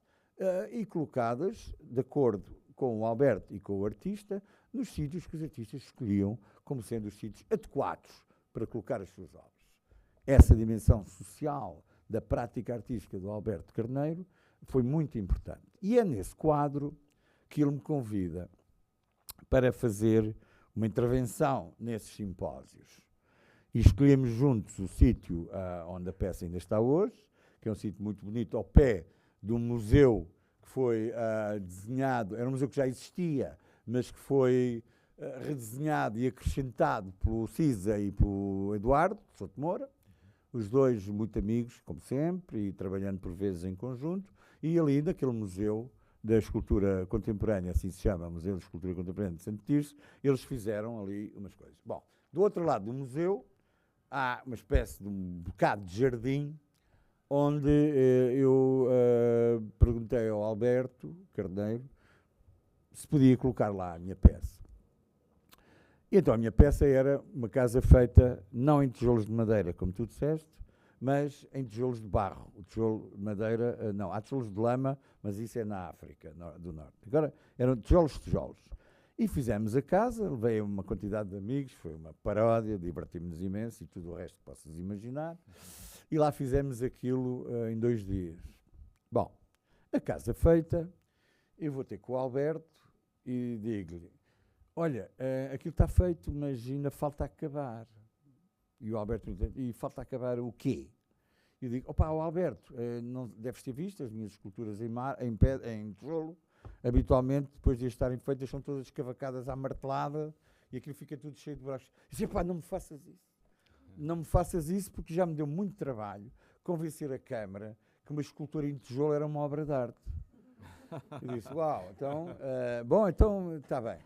e colocadas, de acordo com o Alberto e com o artista, nos sítios que os artistas escolhiam como sendo os sítios adequados para colocar as suas obras. Essa dimensão social da prática artística do Alberto Carneiro foi muito importante. E é nesse quadro que ele me convida para fazer uma intervenção nesses simpósios. E escolhemos juntos o sítio onde a peça ainda está hoje, que é um sítio muito bonito, ao pé de um museu que foi desenhado, era um museu que já existia, mas que foi redesenhado e acrescentado pelo Cisa e pelo Eduardo Souto Moura, os dois muito amigos, como sempre, e trabalhando por vezes em conjunto, e ali naquele museu da escultura contemporânea, assim se chama, Museu de Escultura Contemporânea de Santo Tirso, eles fizeram ali umas coisas. Bom, do outro lado do museu há uma espécie de um bocado de jardim, onde eu perguntei ao Alberto Carneiro se podia colocar lá a minha peça. E então a minha peça era uma casa feita não em tijolos de madeira, como tu disseste, mas em tijolos de barro. O tijolo de madeira, não, há tijolos de lama, mas isso é na África do Norte. Agora, eram tijolos. E fizemos a casa, levei uma quantidade de amigos, foi uma paródia, divertimos-nos imenso e tudo o resto que possas imaginar. E lá fizemos aquilo em 2 dias. Bom, a casa feita, eu vou ter com o Alberto e digo-lhe, olha, aquilo está feito, mas ainda falta acabar. E o Alberto me diz, e falta acabar o quê? Eu digo, opa, Alberto, não deves ter visto as minhas esculturas em tijolo, habitualmente, depois de estarem feitas, são todas escavacadas à martelada e aquilo fica tudo cheio de buracos. Eu disse, pá, não me faças isso. Não me faças isso porque já me deu muito trabalho convencer a Câmara que uma escultura em tijolo era uma obra de arte. Eu disse, uau, então, bom, então está bem,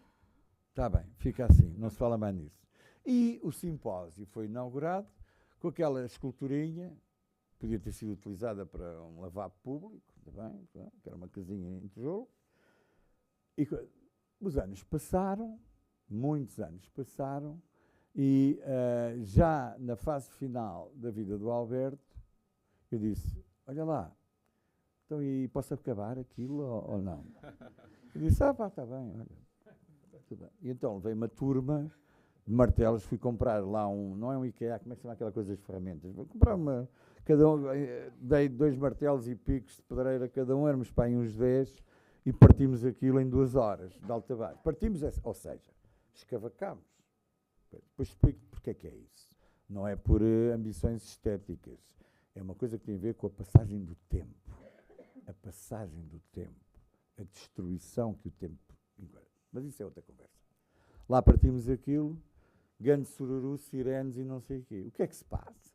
fica assim, não se fala mais nisso. E o simpósio foi inaugurado com aquela esculturinha, podia ter sido utilizada para um lavabo público, também, que era uma casinha em tijolo. E os anos passaram, muitos anos passaram, e já na fase final da vida do Alberto, eu disse, olha lá, então e posso acabar aquilo ou não? Eu disse, pá, está bem, olha. Tudo bem. E então levei uma turma de martelos, fui comprar lá não é um IKEA, como é que se chama aquela coisa das ferramentas? Vou comprar dei 2 martelos e picos de pedreira cada um, éramos para aí uns 10, e partimos aquilo em 2 horas, de alto a baixo. Partimos, ou seja, escavacámos. Depois explico porque é que é isso. Não é por ambições estéticas, é uma coisa que tem a ver com a passagem do tempo. A passagem do tempo, a destruição que o tempo... Mas isso é outra conversa. Lá partimos aquilo, grande sururu, sirenes e não sei o quê. O que é que se passa?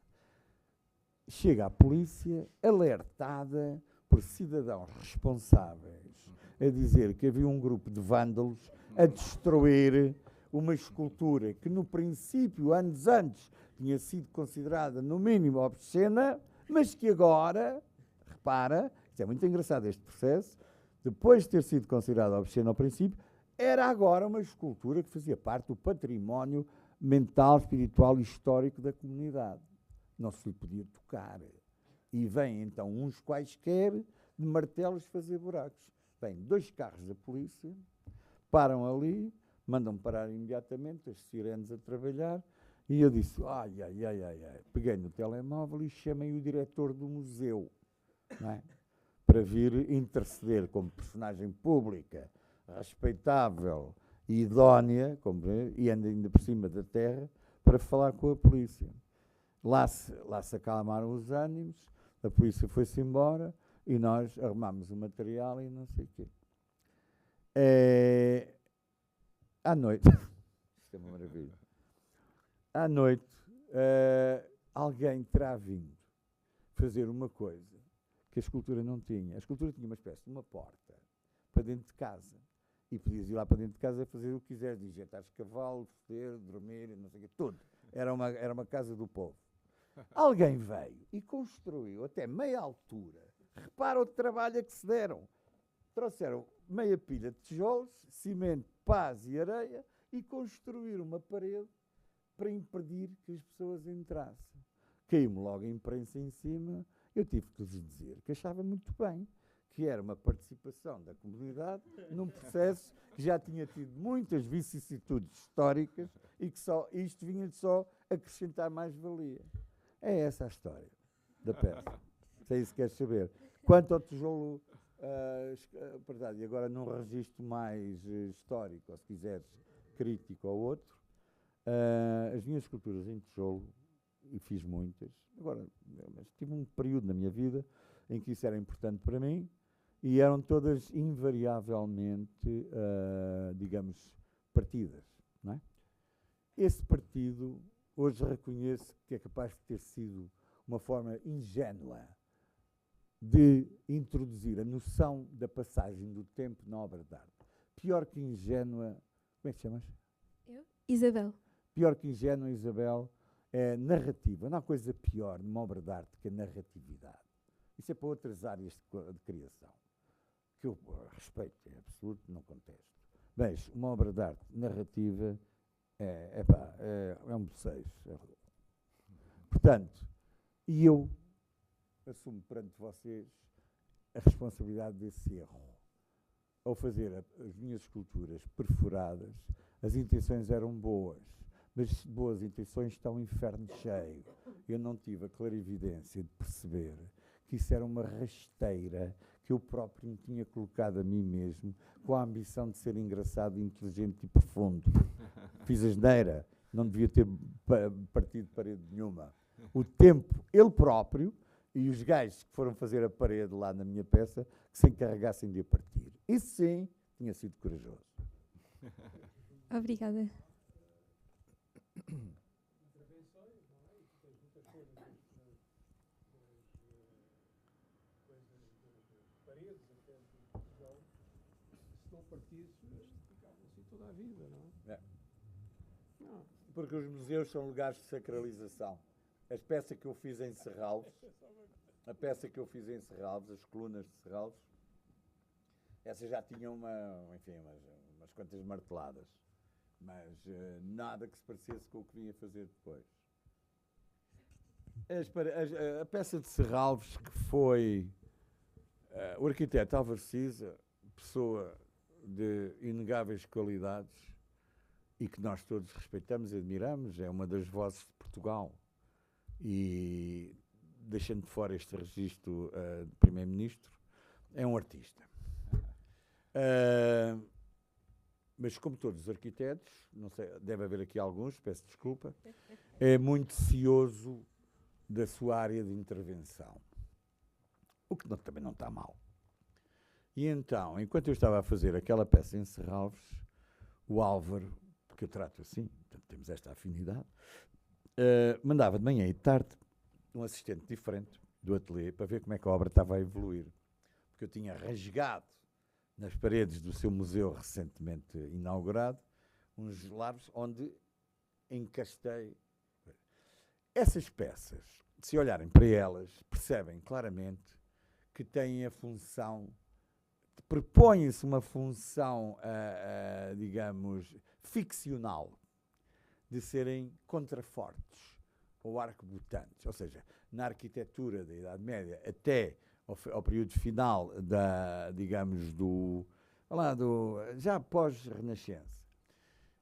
Chega a polícia, alertada por cidadãos responsáveis, a dizer que havia um grupo de vândalos a destruir uma escultura que, no princípio, anos antes, tinha sido considerada, no mínimo, obscena, mas que agora, repara, isto é muito engraçado este processo, depois de ter sido considerada obscena ao princípio, era agora uma escultura que fazia parte do património mental, espiritual e histórico da comunidade. Não se lhe podia tocar. E vêm então uns quaisquer de martelos fazer buracos. Vêm 2 carros da polícia, param ali, mandam parar imediatamente, as sirenes a trabalhar, e eu disse, ai, peguei no telemóvel e chamei o diretor do museu, não é? Para vir interceder como personagem pública, respeitável e idónea, e ainda por cima da terra, para falar com a polícia. Lá se acalmaram os ânimos, a polícia foi-se embora e nós arrumámos o material e não sei o quê. À noite, isto é uma maravilha, à noite alguém terá vindo fazer uma coisa que a escultura não tinha. A escultura tinha uma espécie de uma porta para dentro de casa. E podias ir lá para dentro de casa fazer o que quiseres, injetares cavalo, foder, dormir, não sei o quê, tudo. Era uma casa do povo. Alguém veio e construiu até meia altura. Repara o trabalho a que se deram. Trouxeram meia pilha de tijolos, cimento pás e areia e construir uma parede para impedir que as pessoas entrassem. Caiu-me logo a imprensa em cima, eu tive que lhes dizer que achava muito bem, que era uma participação da comunidade num processo que já tinha tido muitas vicissitudes históricas e que só isto vinha de só acrescentar mais-valia. É essa a história da peça. Se é isso que queres saber. Quanto ao tijolo, verdade, e agora num registro mais histórico, ou se quiseres, crítico ou outro, as minhas esculturas em tijolo, e fiz muitas, agora, mas tive um período na minha vida em que isso era importante para mim, e eram todas invariavelmente, digamos, partidas. Não é? Esse partido, hoje reconheço que é capaz de ter sido uma forma ingênua de introduzir a noção da passagem do tempo na obra de arte. Pior que ingênua, como é que te chamas? Eu? Isabel. Pior que ingênua, Isabel, é narrativa. Não há coisa pior numa obra de arte que a narratividade. Isso é para outras áreas de criação, que eu respeito, é absoluto, não contesto. Mas uma obra de arte narrativa é um bocejo. Portanto, e eu assumo perante vocês a responsabilidade desse erro. Ao fazer as minhas esculturas perfuradas, as intenções eram boas, mas boas intenções estão um inferno cheio. Eu não tive a clarividência de perceber que isso era uma rasteira que eu próprio me tinha colocado a mim mesmo com a ambição de ser engraçado, inteligente e profundo. Fiz asneira, não devia ter partido parede nenhuma. O tempo, ele próprio, e os gajos que foram fazer a parede lá na minha peça, que se encarregassem de a partir. Isso sim, tinha sido corajoso. Obrigada. Toda a vida, não é? Não. Porque os museus são lugares de sacralização. As peças que eu fiz em Serralves, as colunas de Serralves, essas já tinham umas quantas marteladas, mas nada que se parecesse com o que vinha fazer depois. A peça de Serralves, que foi o arquiteto Álvaro Cisa, pessoa de inegáveis qualidades e que nós todos respeitamos e admiramos, é uma das vozes de Portugal. E, deixando de fora este registro de Primeiro-Ministro, é um artista. Mas, como todos os arquitetos, não sei, deve haver aqui alguns, peço desculpa, é muito cioso da sua área de intervenção. O que também não está mal. E então, enquanto eu estava a fazer aquela peça em Serralves, o Álvaro, porque eu trato assim, portanto, temos esta afinidade, mandava de manhã e de tarde um assistente diferente do ateliê para ver como é que a obra estava a evoluir. Porque eu tinha rasgado nas paredes do seu museu recentemente inaugurado uns larvos onde encastei. Essas peças, se olharem para elas, percebem claramente que têm a função, propõem-se uma função, digamos, ficcional, de serem contrafortes ou arco-botantes. Ou seja, na arquitetura da Idade Média até ao período final digamos, já pós-Renascença,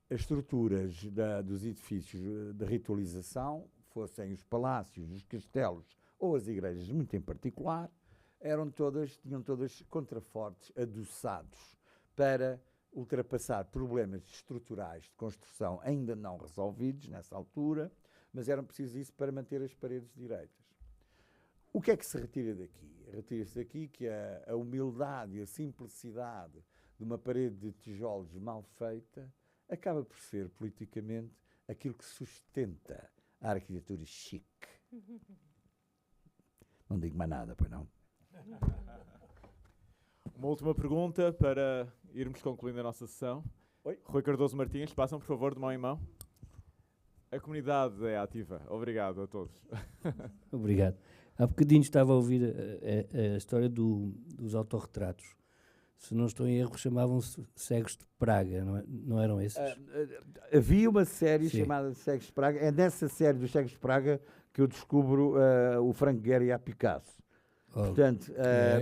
as estruturas dos edifícios de ritualização, fossem os palácios, os castelos ou as igrejas, muito em particular, tinham todas contrafortes adoçados para ultrapassar problemas estruturais de construção ainda não resolvidos nessa altura, mas eram precisos isso para manter as paredes direitas. O que é que se retira daqui? Retira-se daqui que a humildade e a simplicidade de uma parede de tijolos mal feita acaba por ser, politicamente, aquilo que sustenta a arquitetura chique. Não digo mais nada, pois não? Uma última pergunta para irmos concluindo a nossa sessão. Oi? Rui Cardoso Martins, passam por favor de mão em mão. A comunidade é ativa. Obrigado a todos. Obrigado. Há bocadinho estava a ouvir a história dos autorretratos. se não estou em erro, chamavam-se Cegos de Praga, não eram esses? Havia uma série Sim. chamada Cegos de Praga. É nessa série dos Cegos de Praga que eu descubro o Frank Gehry e a Picasso. Portanto,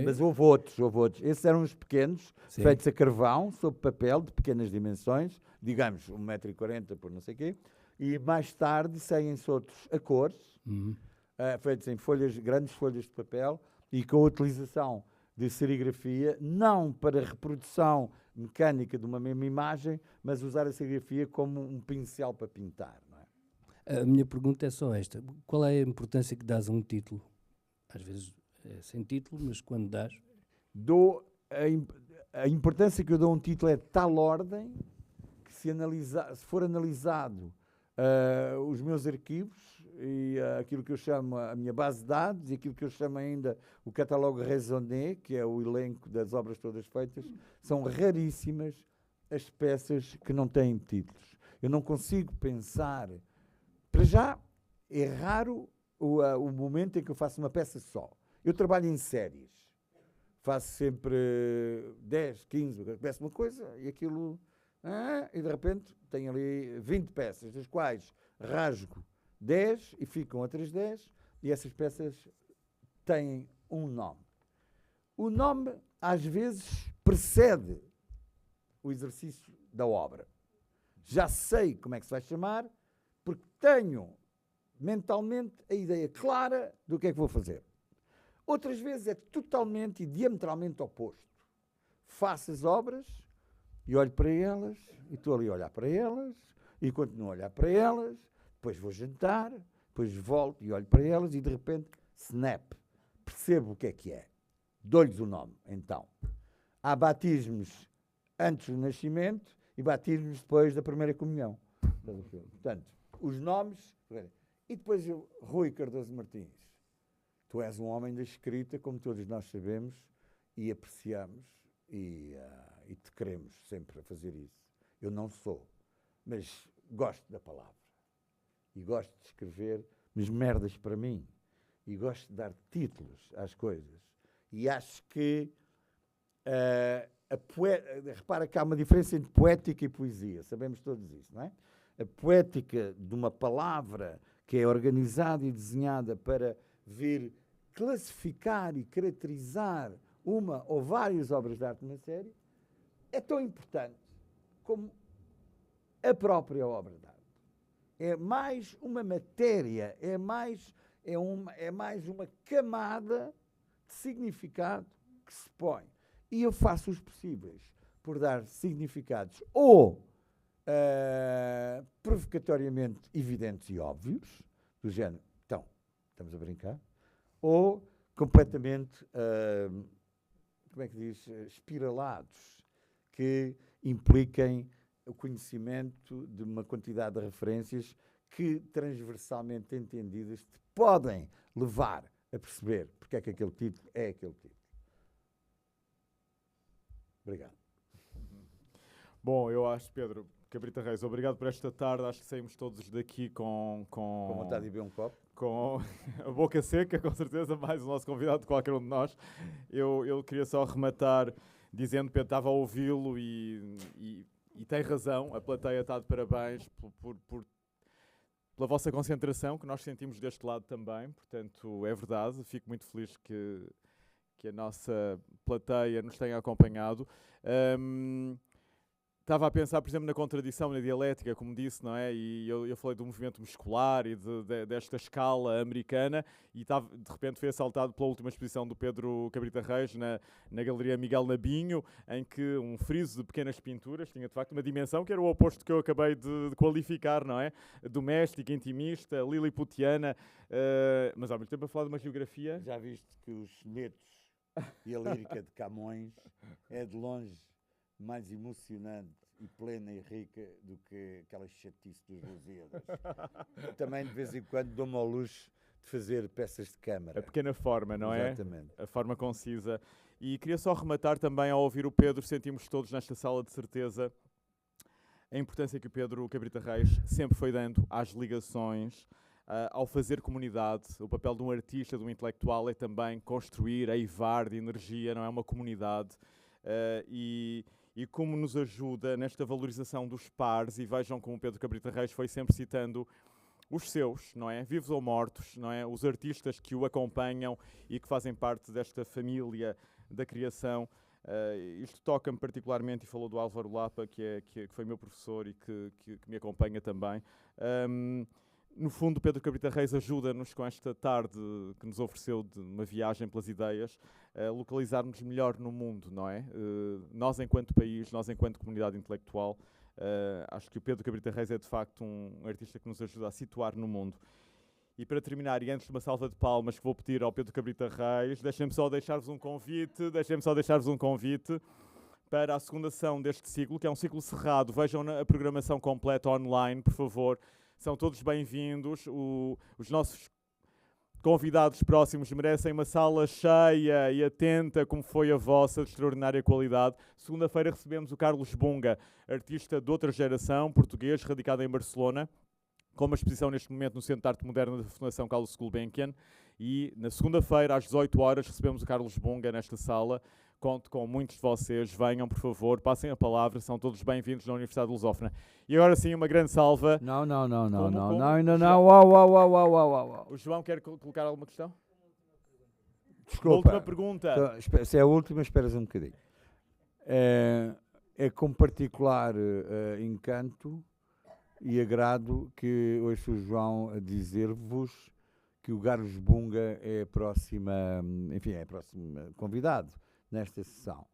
mas houve outros. Esses eram os pequenos, Sim. feitos a carvão, sob papel, de pequenas dimensões, digamos 1,40 m por não sei o quê, e mais tarde saem-se outros a cores, feitos em grandes folhas de papel, e com a utilização de serigrafia, não para reprodução mecânica de uma mesma imagem, mas usar a serigrafia como um pincel para pintar. Não é? A minha pergunta é só esta. Qual é a importância que dás a um título? Às vezes é sem título, mas quando dás... A importância que eu dou a um título é de tal ordem que se for analisado os meus arquivos e aquilo que eu chamo a minha base de dados e aquilo que eu chamo ainda o catalogue raisonné, que é o elenco das obras todas feitas, são raríssimas as peças que não têm títulos. Eu não consigo pensar... Para já, é raro o momento em que eu faço uma peça só. Eu trabalho em séries. Faço sempre 10, 15, começa uma coisa e aquilo... e de repente tenho ali 20 peças, das quais rasgo 10 e ficam outras 10 e essas peças têm um nome. O nome, às vezes, precede o exercício da obra. Já sei como é que se vai chamar, porque tenho mentalmente a ideia clara do que é que vou fazer. Outras vezes é totalmente e diametralmente oposto. Faço as obras e olho para elas, e estou ali a olhar para elas, e continuo a olhar para elas, depois vou jantar, depois volto e olho para elas, e de repente, snap, percebo o que é. Dou-lhes o nome, então. Há batismos antes do nascimento e batismos depois da primeira comunhão. Portanto, os nomes... E depois eu, Rui Cardoso Martins, tu és um homem da escrita, como todos nós sabemos, e apreciamos, e te queremos sempre a fazer isso. Eu não sou, mas gosto da palavra. E gosto de escrever mas merdas para mim. E gosto de dar títulos às coisas. E acho que... repara que há uma diferença entre poética e poesia. Sabemos todos isso, não é? A poética de uma palavra que é organizada e desenhada para vir classificar e caracterizar uma ou várias obras de arte numa série é tão importante como a própria obra de arte. É mais uma matéria, é mais uma camada de significado que se põe. E eu faço os possíveis por dar significados ou provocatoriamente evidentes e óbvios, do género, então, estamos a brincar, ou completamente, como é que diz, espiralados, que impliquem o conhecimento de uma quantidade de referências que, transversalmente entendidas, te podem levar a perceber porque é que aquele título é aquele título. Obrigado. Bom, eu acho, Pedro Cabrita Reis, obrigado por esta tarde. Acho que saímos todos daqui com vontade de beber um copo. Com a boca seca, com certeza, mais o nosso convidado de qualquer um de nós. Eu queria só rematar dizendo que Pedro estava a ouvi-lo e tem razão, a plateia está de parabéns pela vossa concentração, que nós sentimos deste lado também, portanto, é verdade, fico muito feliz que a nossa plateia nos tenha acompanhado. Estava a pensar, por exemplo, na contradição, na dialética, como disse, não é? E eu falei do movimento muscular e desta escala americana e de repente foi assaltado pela última exposição do Pedro Cabrita Reis na Galeria Miguel Nabinho, em que um friso de pequenas pinturas tinha, de facto, uma dimensão que era o oposto que eu acabei de qualificar, não é? Doméstica, intimista, liliputiana, mas ao mesmo tempo a falar de uma geografia... Já viste que os sonetos e a lírica de Camões é de longe mais emocionante e plena e rica do que aquela chatice dos Lusíadas. Também, de vez em quando, dou-me ao luxo de fazer peças de câmara. A pequena forma, não é? Exatamente. A forma concisa. E queria só rematar também, ao ouvir o Pedro, sentimos todos nesta sala de certeza a importância que o Pedro Cabrita Reis sempre foi dando às ligações, ao fazer comunidade. O papel de um artista, de um intelectual, é também construir, eivar de energia, não é? Uma comunidade. e como nos ajuda nesta valorização dos pares, e vejam como o Pedro Cabrita Reis foi sempre citando os seus, não é? Vivos ou mortos, não é? Os artistas que o acompanham e que fazem parte desta família da criação. Isto toca-me particularmente, e falou do Álvaro Lapa, que foi meu professor e que me acompanha também. No fundo, Pedro Cabrita Reis ajuda-nos com esta tarde que nos ofereceu de uma viagem pelas ideias, a localizarmos melhor no mundo, não é? Nós enquanto país, nós enquanto comunidade intelectual, acho que o Pedro Cabrita Reis é de facto um artista que nos ajuda a situar no mundo. E para terminar, e antes de uma salva de palmas que vou pedir ao Pedro Cabrita Reis, deixem-me só deixar-vos um convite para a segunda sessão deste ciclo, que é um ciclo cerrado. Vejam a programação completa online, por favor. São todos bem-vindos. Os nossos convidados próximos merecem uma sala cheia e atenta, como foi a vossa, de extraordinária qualidade. Segunda-feira recebemos o Carlos Bunga, artista de outra geração, português, radicado em Barcelona, com uma exposição neste momento no Centro de Arte Moderna da Fundação Carlos Gulbenkian. E na segunda-feira, às 18 horas, recebemos o Carlos Bunga nesta sala. Conto com muitos de vocês. Venham, por favor, passem a palavra. São todos bem-vindos na Universidade de Lusófona. E agora sim, uma grande salva. Não, ainda não. Uau. O João quer colocar alguma questão? Desculpa. Uma última pergunta. Se é a última, esperas um bocadinho. É com particular encanto e agrado que ouço o João a dizer-vos que o Carlos Bunga é a próxima convidado nesta sessão.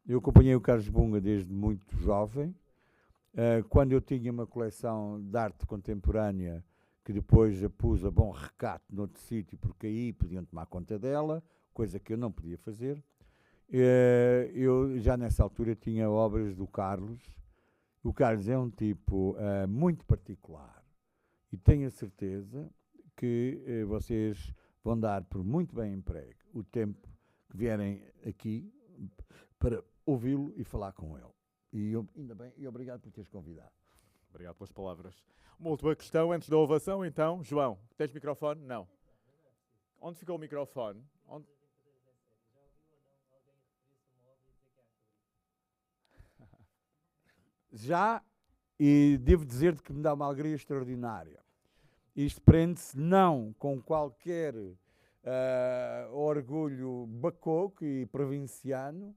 Eu acompanhei o Carlos Bunga desde muito jovem, quando eu tinha uma coleção de arte contemporânea, que depois a pus a bom recato noutro sítio, porque aí podiam tomar conta dela, coisa que eu não podia fazer. Eu já nessa altura tinha obras do Carlos. O Carlos é um tipo muito particular e tenho a certeza que vocês vão dar por muito bem emprego o tempo que vierem aqui para ouvi-lo e falar com ele. E ainda bem, e obrigado por teres convidado. Obrigado pelas palavras. Uma última questão antes da ovação, então. João, tens microfone? Não. Onde ficou o microfone? Já, e devo dizer-te que me dá uma alegria extraordinária. Isto prende-se não com qualquer orgulho bacoco e provinciano,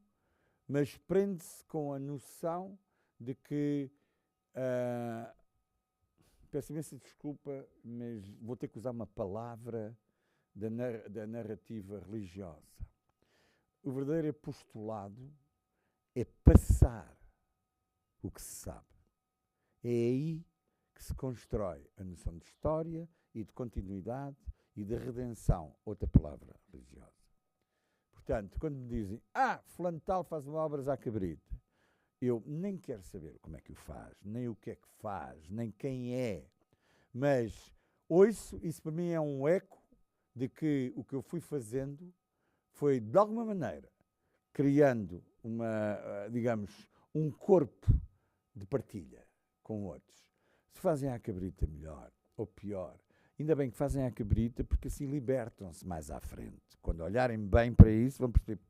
mas prende-se com a noção de que, peço imensa desculpa, mas vou ter que usar uma palavra da narrativa religiosa. O verdadeiro apostolado é passar o que se sabe. É aí que se constrói a noção de história e de continuidade e de redenção, outra palavra religiosa. Portanto, quando me dizem, fulano tal faz uma obra à cabrita, eu nem quero saber como é que o faz, nem o que é que faz, nem quem é, mas ouço, isso para mim é um eco de que o que eu fui fazendo foi, de alguma maneira, criando um corpo de partilha com outros. Se fazem à cabrita melhor ou pior, ainda bem que fazem à cabrita, porque assim libertam-se mais à frente. Quando olharem bem para isso, vão perceber,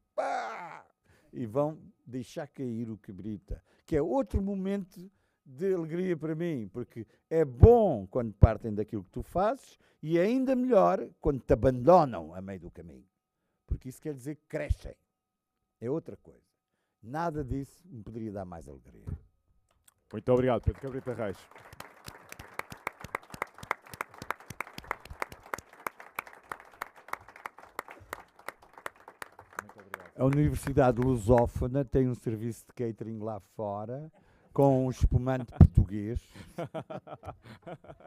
e vão deixar cair o cabrita, que é outro momento de alegria para mim, porque é bom quando partem daquilo que tu fazes e é ainda melhor quando te abandonam a meio do caminho, porque isso quer dizer que crescem. É outra coisa. Nada disso me poderia dar mais alegria. Muito obrigado, Pedro Cabrita Reis. A Universidade Lusófona tem um serviço de catering lá fora, com um espumante português.